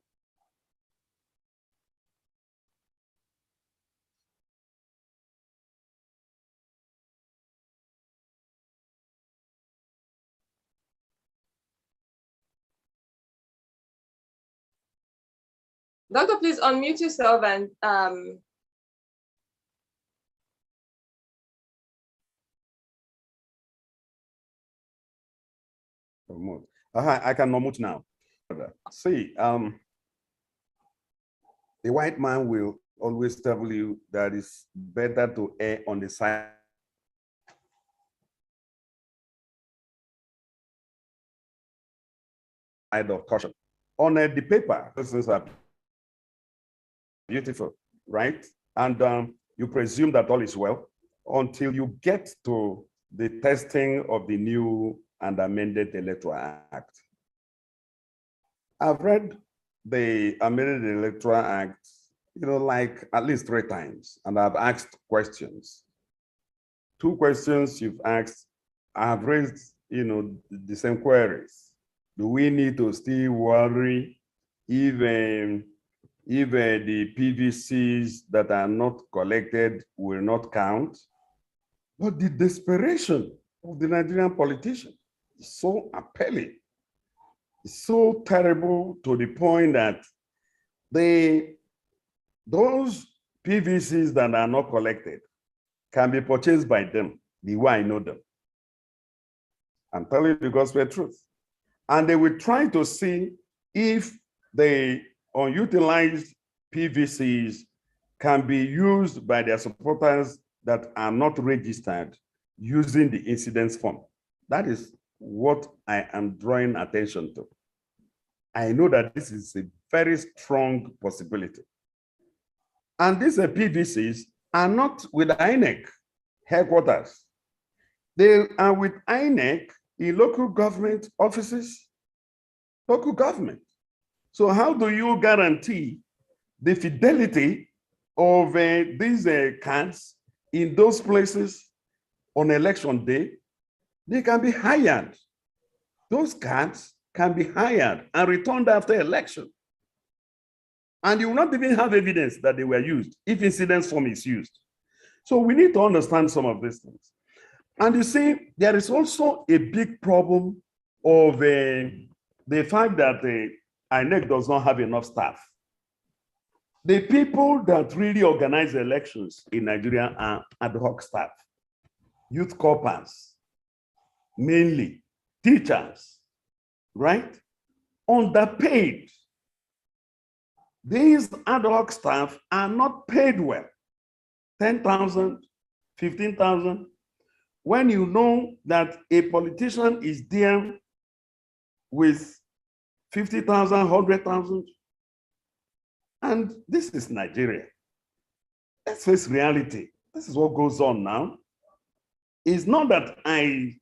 Doctor, please unmute yourself and I can unmute now. See, the white man will always tell you that it's better to err on the side of caution. On the paper, things are beautiful, right? and you presume that all is well until you get to the testing of the new and amended Electoral Act. I've read the amended Electoral Act, like at least 3 times, and I've asked questions. 2 questions you've asked, I've raised, the same queries. Do we need to still worry if the PVCs that are not collected will not count? But the desperation of the Nigerian politician is so appalling. It's so terrible to the point that those PVCs that are not collected can be purchased by them, the way I know them. I'm telling you the gospel truth. And they will try to see if the unutilized PVCs can be used by their supporters that are not registered using the incidence form. That is what I am drawing attention to. I know that this is a very strong possibility. And these PVCs are not with INEC headquarters. They are with INEC in local government offices, local government. So how do you guarantee the fidelity of these cards in those places on election day? They can be hired. Those cards can be hired and returned after election. And you will not even have evidence that they were used if incidence form is used. So we need to understand some of these things. And you see, there is also a big problem of the fact that INEC does not have enough staff. The people that really organize elections in Nigeria are ad hoc staff, youth corpers, mainly teachers, right? Underpaid. These ad hoc staff are not paid well. 10,000, 15,000. When you know that a politician is there with 50,000, 100,000, and this is Nigeria. Let's face reality. This is what goes on now. It's not that I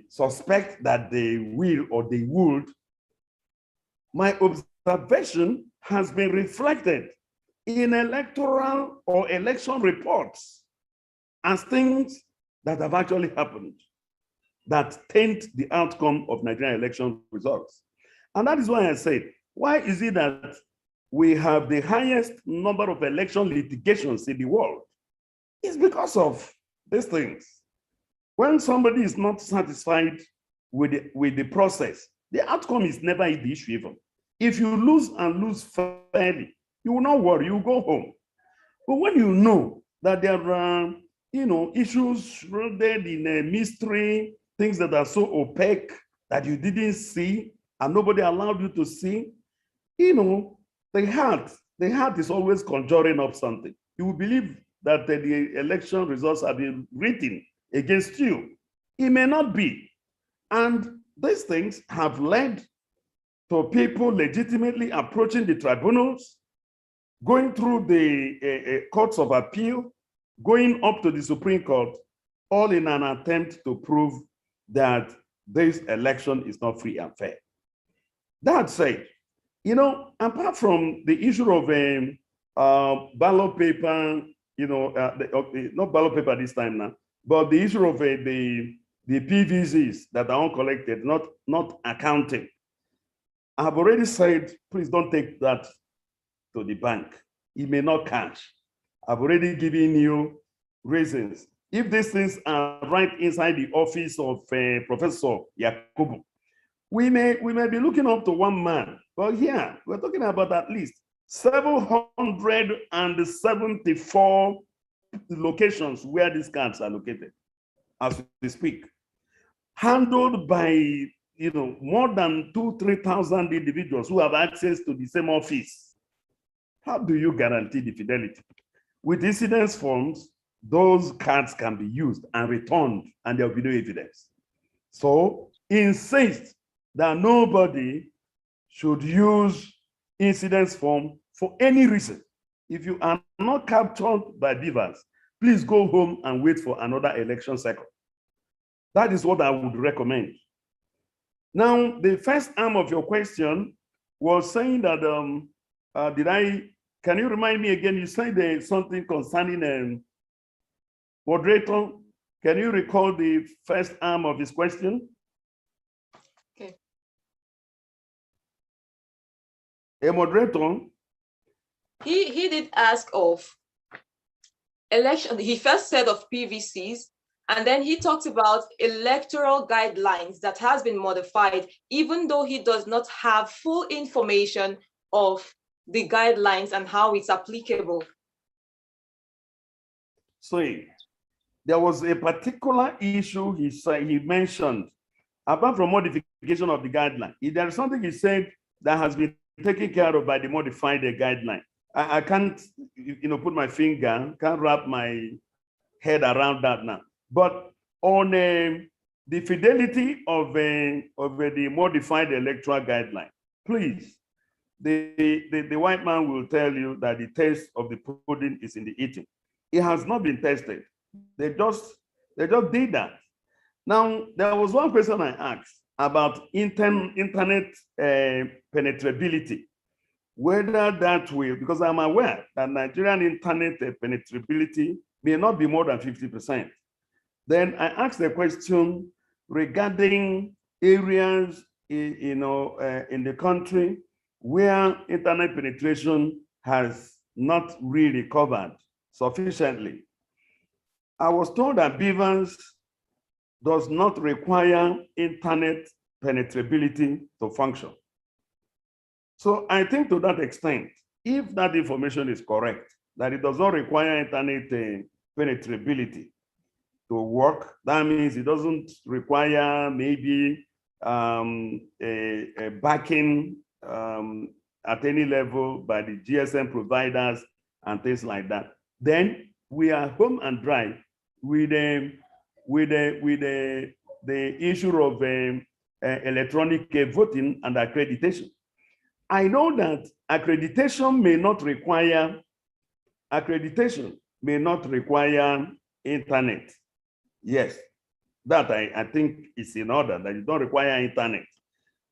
suspect that they will or they would. My observation has been reflected in electoral or election reports as things that have actually happened that taint the outcome of Nigerian election results. And that is why I said, why is it that we have the highest number of election litigations in the world? It's because of these things. When somebody is not satisfied with the process, the outcome is never the issue even. If you lose and lose fairly, you will not worry, you will go home. But when you know that there are issues rooted in a mystery, things that are so opaque that you didn't see and nobody allowed you to see, the heart is always conjuring up something. You will believe that the election results have been written against you. It may not be. And these things have led to people legitimately approaching the tribunals, going through the courts of appeal, going up to the Supreme Court, all in an attempt to prove that this election is not free and fair. That said, apart from the issue of ballot paper, not ballot paper this time now, but the issue of the PVCs that are uncollected, not accounting. I've already said, please don't take that to the bank. It may not cash. I've already given you reasons. If these things are right inside the office of Professor Yakubu, we may be looking up to one man. But here, we're talking about at least 774 locations where these cards are located, as we speak, handled by more than 2,000-3,000 individuals who have access to the same office. How do you guarantee the fidelity? With incidence forms, those cards can be used and returned, and there will be no evidence. So insist that nobody should use incidence form for any reason. If you are not captured by beavers, please go home and wait for another election cycle. That is what I would recommend. Now, the first arm of your question was saying that, can you remind me again? You said there's something concerning moderator. Can you recall the first arm of his question? Okay. A moderator. He did ask of election. He first said of PVCs, and then he talked about electoral guidelines that has been modified, even though he does not have full information of the guidelines and how it's applicable. So there was a particular issue he mentioned, apart from modification of the guideline. There is something he said that has been taken care of by the modified guideline. I can't, put my finger, can't wrap my head around that now. But on the fidelity of the modified electoral guideline, please, the white man will tell you that the taste of the pudding is in the eating. It has not been tested. They just did that. Now, there was one question I asked about internet penetrability. Whether that will, because I'm aware that Nigerian internet penetrability may not be more than 50%. Then I asked the question regarding areas in the country where internet penetration has not really covered sufficiently. I was told that Beavers does not require internet penetrability to function. So I think to that extent, if that information is correct, that it does not require internet penetrability to work, that means it doesn't require maybe a backing at any level by the GSM providers and things like that, then we are home and dry with the issue of electronic voting and accreditation. I know that accreditation may not require internet. Yes, that I think is in order, that you don't require internet,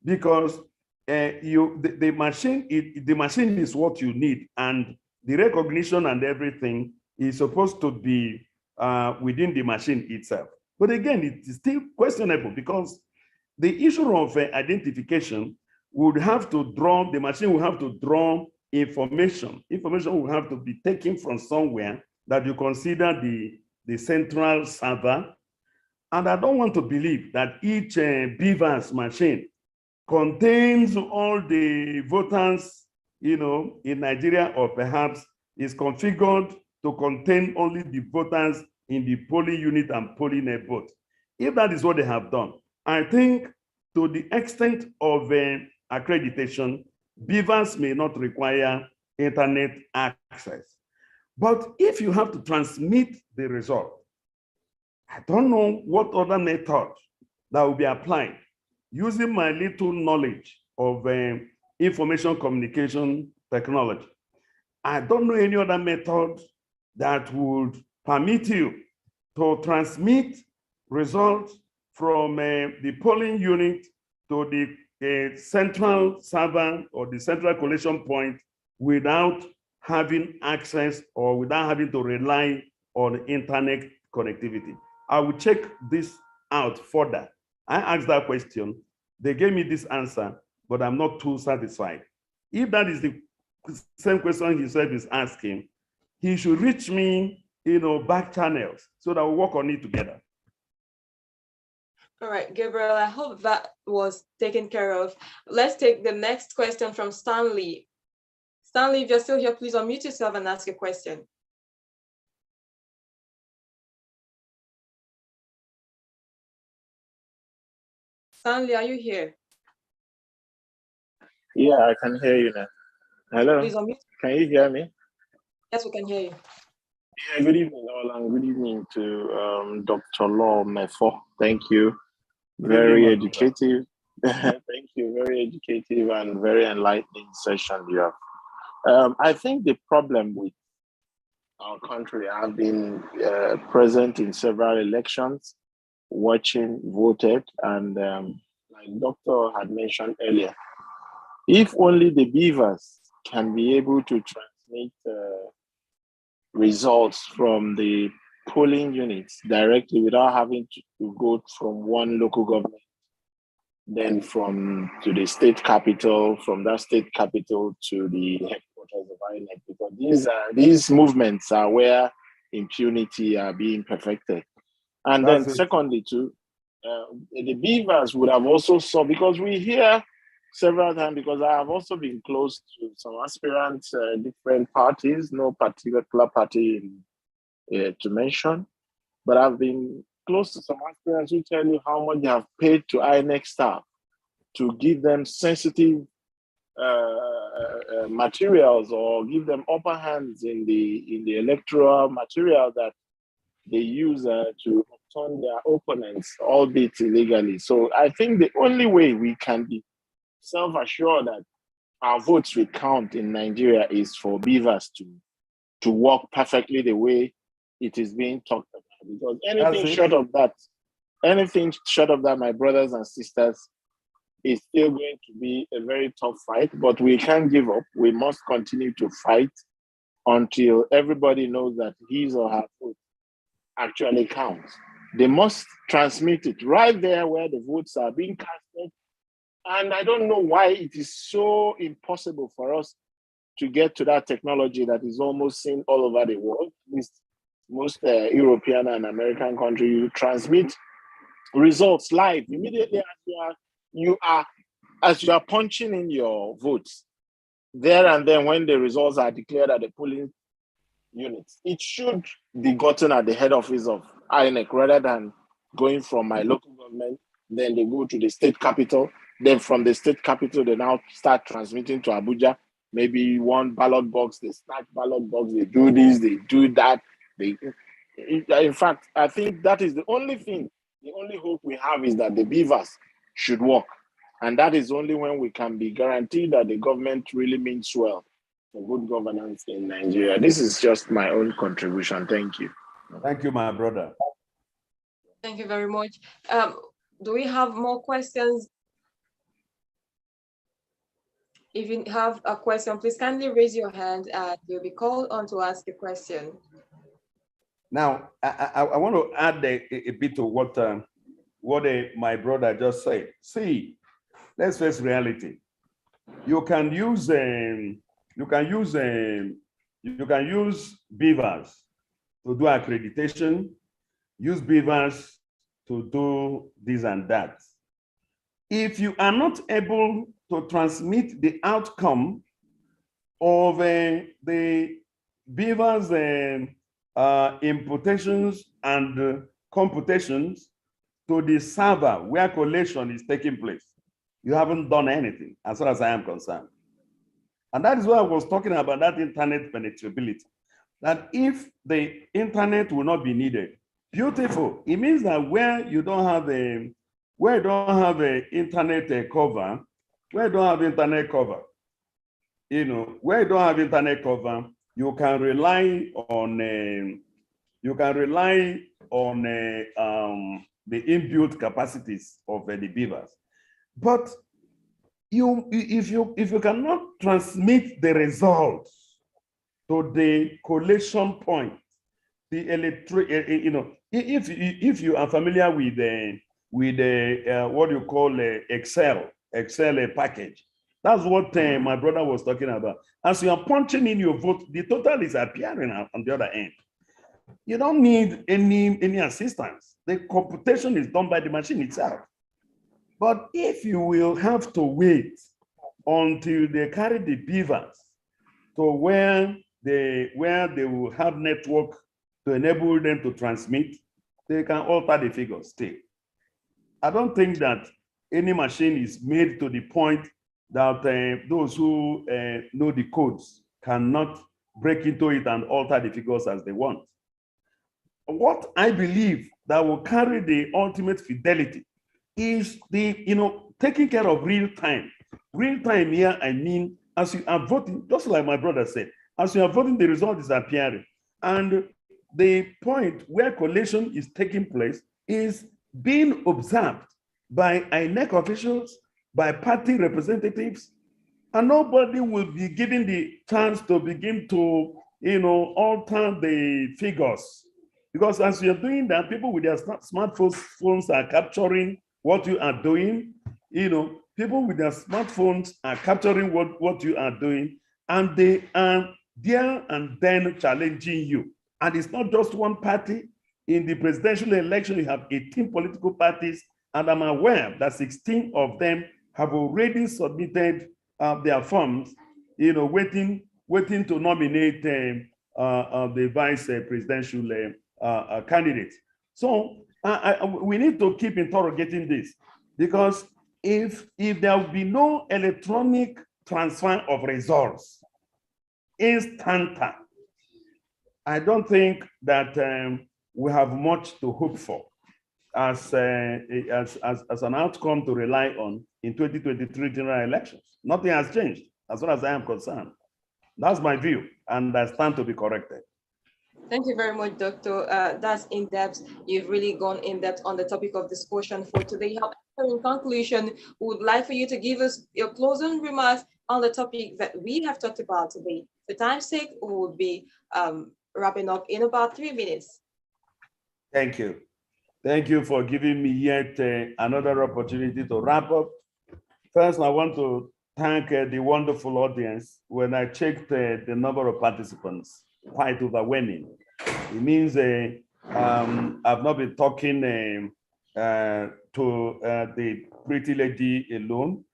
because the machine is what you need, and the recognition and everything is supposed to be within the machine itself. But again, it is still questionable, because the issue of identification would have to draw, the machine will have to draw information. Information will have to be taken from somewhere that you consider the central server. And I don't want to believe that each Beavers machine contains all the voters, in Nigeria, or perhaps is configured to contain only the voters in the polling unit and polling booth. If that is what they have done, I think to the extent of accreditation, Beavers may not require internet access. But if you have to transmit the result, I don't know what other method that will be applied. Using my little knowledge of information communication technology, I don't know any other method that would permit you to transmit results from the polling unit to the central server or the central collation point without having access or without having to rely on internet connectivity. I will check this out further. I asked that question. They gave me this answer, but I'm not too satisfied. If that is the same question he said is asking, he should reach me, back channels so that we'll work on it together. All right, Gabriel, I hope that was taken care of. Let's take the next question from Stanley. Stanley, if you're still here, please unmute yourself and ask your question. Stanley, are you here? Yeah, I can hear you now. Hello. Please unmute. Can you hear me? Yes, we can hear you. Yeah, good evening, all, and good evening to Dr. Law Mefor. Thank you. Very educative. Thank you. Very educative and very enlightening session you have I think the problem with our country, I've been present in several elections, watching, voted, and like Doctor had mentioned earlier, if only the beavers can be able to transmit results from the polling units directly without having to go from one local government, then to the state capital, from that state capital to the headquarters of INEC, because these movements are where impunity are being perfected. And then secondly, too, the beavers would have also saw, because we hear several times, because I have also been close to some aspirants, different parties, no particular party to mention, but I've been close to some aspirants who tell you how much they have paid to INEC staff to give them sensitive materials or give them upper hands in the electoral material that they use to turn their opponents, albeit illegally. So I think the only way we can be self-assured that our votes will count in Nigeria is for beavers to work perfectly the way it is being talked about. Because anything short of that, my brothers and sisters, is still going to be a very tough fight, but we can't give up. We must continue to fight until everybody knows that his or her vote actually counts. They must transmit it right there where the votes are being casted. And I don't know why it is so impossible for us to get to that technology that is almost seen all over the world. At least most European and American countries, you transmit results live immediately as you are punching in your votes. There and then, when the results are declared at the polling units, it should be gotten at the head office of INEC rather than going from my local government. Then they go to the state capital. Then from the state capital, they now start transmitting to Abuja. Maybe one ballot box, they snatch ballot box, they do this, they do that. In fact, I think that is the only thing, the only hope we have is that the beavers should work. And that is only when we can be guaranteed that the government really means well for good governance in Nigeria. This is just my own contribution. Thank you. Thank you, my brother. Thank you very much. Do we have more questions? If you have a question, please kindly raise your hand and you'll be called on to ask a question. Now, I want to add a bit to what my brother just said. See, let's face reality. You can use beavers to do accreditation, use beavers to do this and that. If you are not able to transmit the outcome of the beavers' imputations and computations to the server where collation is taking place, you haven't done anything as far as I am concerned. And that is why I was talking about that internet penetrability. That if the internet will not be needed, beautiful. It means that where you don't have a internet cover, where you don't have internet cover, where you don't have internet cover, you can rely on the inbuilt capacities of the beavers. But if you cannot transmit the results to the collation point, the electric, if you are familiar with what you call Excel package, that's what my brother was talking about. As you are punching in your vote, the total is appearing on the other end. You don't need any assistance. The computation is done by the machine itself. But if you will have to wait until they carry the beavers to where they will have network to enable them to transmit, they can alter the figures still. I don't think that any machine is made to the point that those who know the codes cannot break into it and alter the figures as they want. What I believe that will carry the ultimate fidelity is the taking care of real time. Real time here, I mean as you are voting, just like my brother said, as you are voting, the result is appearing. And the point where collation is taking place is being observed by INEC officials, by party representatives, and nobody will be given the chance to begin to, alter the figures. Because as you're doing that, people with their smartphones are capturing what you are doing. People with their smartphones are capturing what you are doing, and they are there and then challenging you. And it's not just one party. In the presidential election, you have 18 political parties, and I'm aware that 16 of them have already submitted their forms, waiting to nominate the vice presidential candidate. So we need to keep interrogating this, because if there will be no electronic transfer of results, instanta, I don't think that we have much to hope for as an outcome to rely on in 2023 general elections. Nothing has changed as far as I am concerned. That's my view, and I stand to be corrected. Thank you very much, Doctor. That's in depth. You've really gone in depth on the topic of discussion for today. However, in conclusion, we would like for you to give us your closing remarks on the topic that we have talked about today. For time's sake, we will be wrapping up in about 3 minutes. Thank you. Thank you for giving me yet another opportunity to wrap up. First, I want to thank the wonderful audience. When I checked the number of participants, quite overwhelming. It means I've not been talking to the pretty lady alone.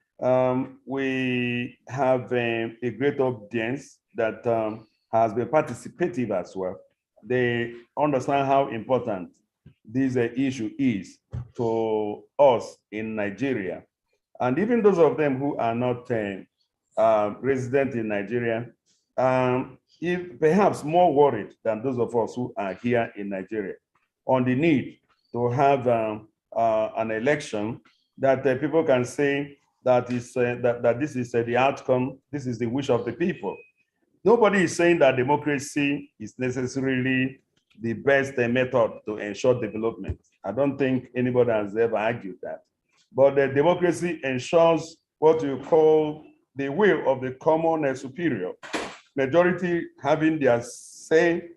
We have a great audience that has been participative as well. They understand how important this issue is to us in Nigeria. And even those of them who are not resident in Nigeria, if perhaps more worried than those of us who are here in Nigeria on the need to have an election that people can say that is that this is the outcome, this is the wish of the people. Nobody is saying that democracy is necessarily the best method to ensure development. I don't think anybody has ever argued that. But the democracy ensures what you call the will of the common superior. Majority having their say,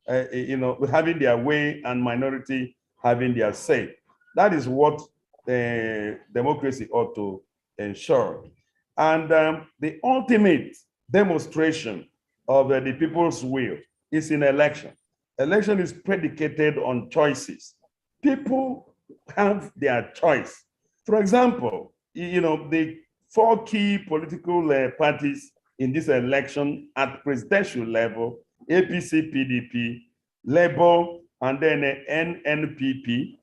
having their way, and minority having their say. That is what the democracy ought to ensure. And the ultimate demonstration of the people's will is in election. Election is predicated on choices. People have their choice. For example, the 4 key political parties in this election at presidential level, APC, PDP, Labour, and then NNPP,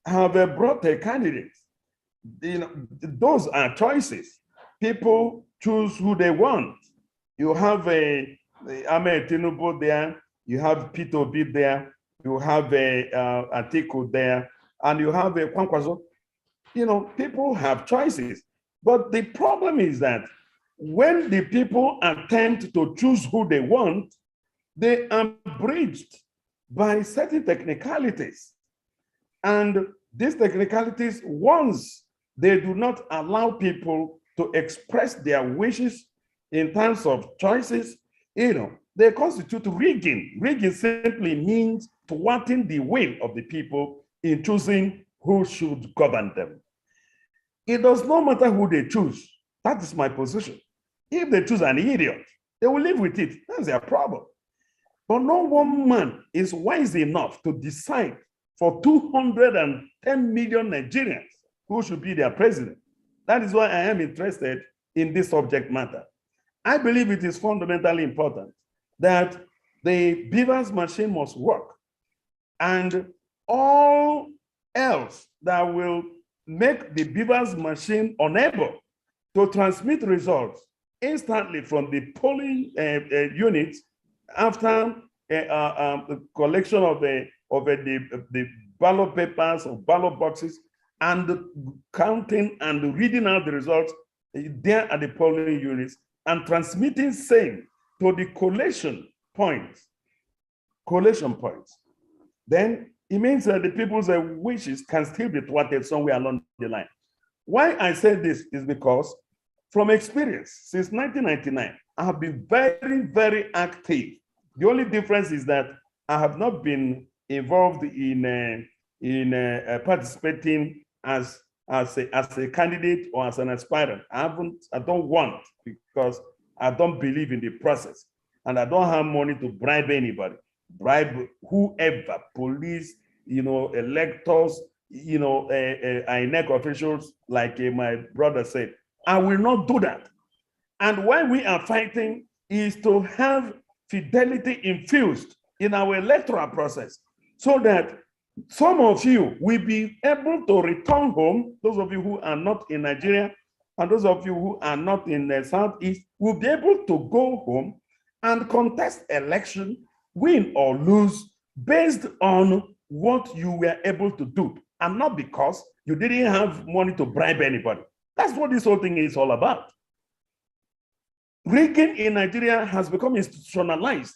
have brought their candidates. Those are choices. People choose who they want. You have Ahmed Tinubu there, you have Peter Obi there, you have Atiku there, and you have Kwankwaso. People have choices. But the problem is that when the people attempt to choose who they want, they are bridged by certain technicalities. And these technicalities, once they do not allow people to express their wishes in terms of choices, they constitute rigging. Rigging simply means thwarting the will of the people in choosing who should govern them. It does not matter who they choose. That is my position. If they choose an idiot, they will live with it. That's their problem. But no one man is wise enough to decide for 210 million Nigerians who should be their president. That is why I am interested in this subject matter. I believe it is fundamentally important that the beavers machine must work, and all else that will make the beavers machine unable to transmit results instantly from the polling units after the collection of the ballot papers or ballot boxes and the counting and the reading out the results there at the polling units, and transmitting same to the collation points, then it means that the people's wishes can still be thwarted somewhere along the line. Why I say this is because from experience, since 1999, I have been very, very active. The only difference is that I have not been involved in participating as a candidate or as an aspirant. I don't want, because I don't believe in the process, and I don't have money to bribe anybody, bribe whoever, police, electors, INEC officials, like my brother said. I will not do that. And why we are fighting is to have fidelity infused in our electoral process, so that some of you will be able to return home, those of you who are not in Nigeria, and those of you who are not in the Southeast will be able to go home and contest election, win or lose, based on what you were able to do, and not because you didn't have money to bribe anybody. That's what this whole thing is all about. Rigging in Nigeria has become institutionalized.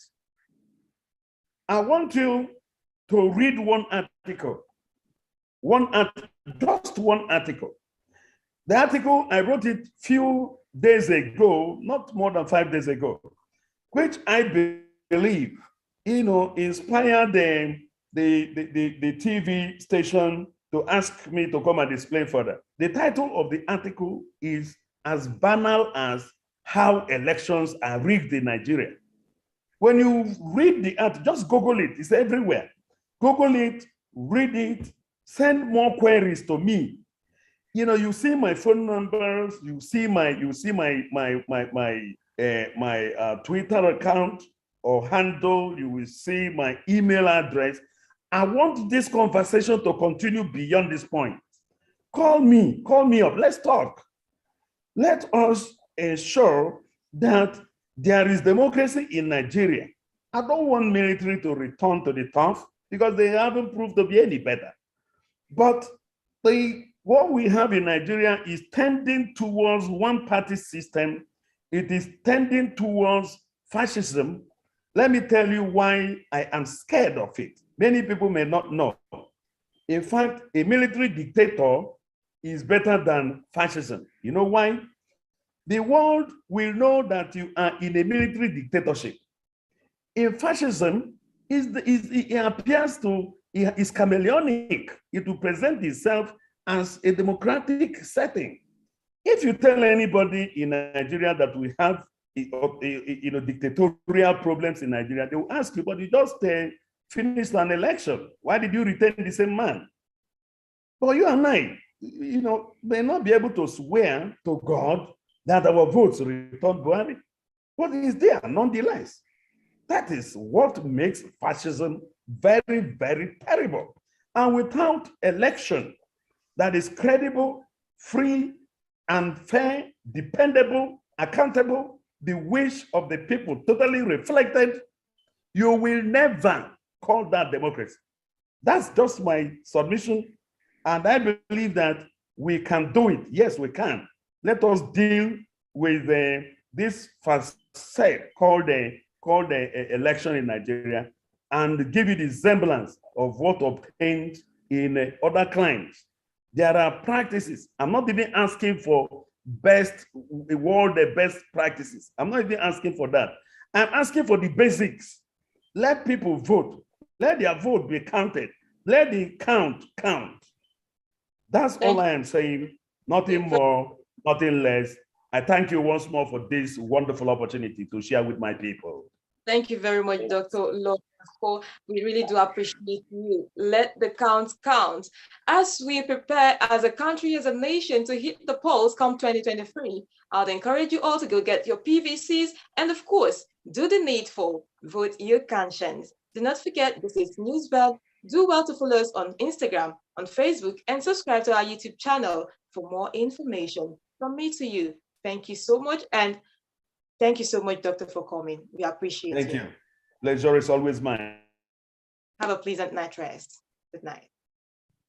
I want you to read one article, just one article. The article, I wrote it few days ago, not more than 5 days ago, which I believe, inspired the TV station to ask me to come and explain further. The title of the article is as banal as how elections are rigged in Nigeria. When you read the article, just Google it, it's everywhere. Google it, read it, send more queries to me. You see my phone numbers, you see my Twitter account or handle, you will see my email address. I want this conversation to continue beyond this point. Call me up, let's talk. Let us ensure that there is democracy in Nigeria. I don't want military to return to the turf because they haven't proved to be any better. But what we have in Nigeria is tending towards one-party system. It is tending towards fascism. Let me tell you why I am scared of it. Many people may not know. In fact, a military dictator is better than fascism. You know why? The world will know that you are in a military dictatorship. In fascism, it appears to, is chameleonic. It will present itself as a democratic setting. If you tell anybody in Nigeria that we have dictatorial problems in Nigeria, they will ask you, but you just finished an election. Why did you retain the same man? But you and I, may not be able to swear to God that our votes return Buhari. What is there nonetheless? That is what makes fascism very, very terrible. And without election that is credible, free, and fair, dependable, accountable, the wish of the people totally reflected, you will never call that democracy. That's just my submission. And I believe that we can do it. Yes, we can. Let us deal with this facade called the election in Nigeria and give it the semblance of what obtained in other climes. There are practices. I'm not even asking for best practices. I'm not even asking for that. I'm asking for the basics. Let people vote. Let their vote be counted. Let the count count. That's all I am saying. Nothing more, nothing less. I thank you once more for this wonderful opportunity to share with my people. Thank you very much, Dr. Lord. We really do appreciate you. Let the count count. As we prepare as a country, as a nation to hit the polls come 2023, I'd encourage you all to go get your PVCs and of course, do the needful. Vote your conscience. Do not forget, this is Newsbell. Do well to follow us on Instagram, on Facebook, and subscribe to our YouTube channel for more information. From me to you, thank you so much. And thank you so much, Doctor, for coming. We appreciate it. Thank you. Pleasure is always mine. Have a pleasant night rest. Good night.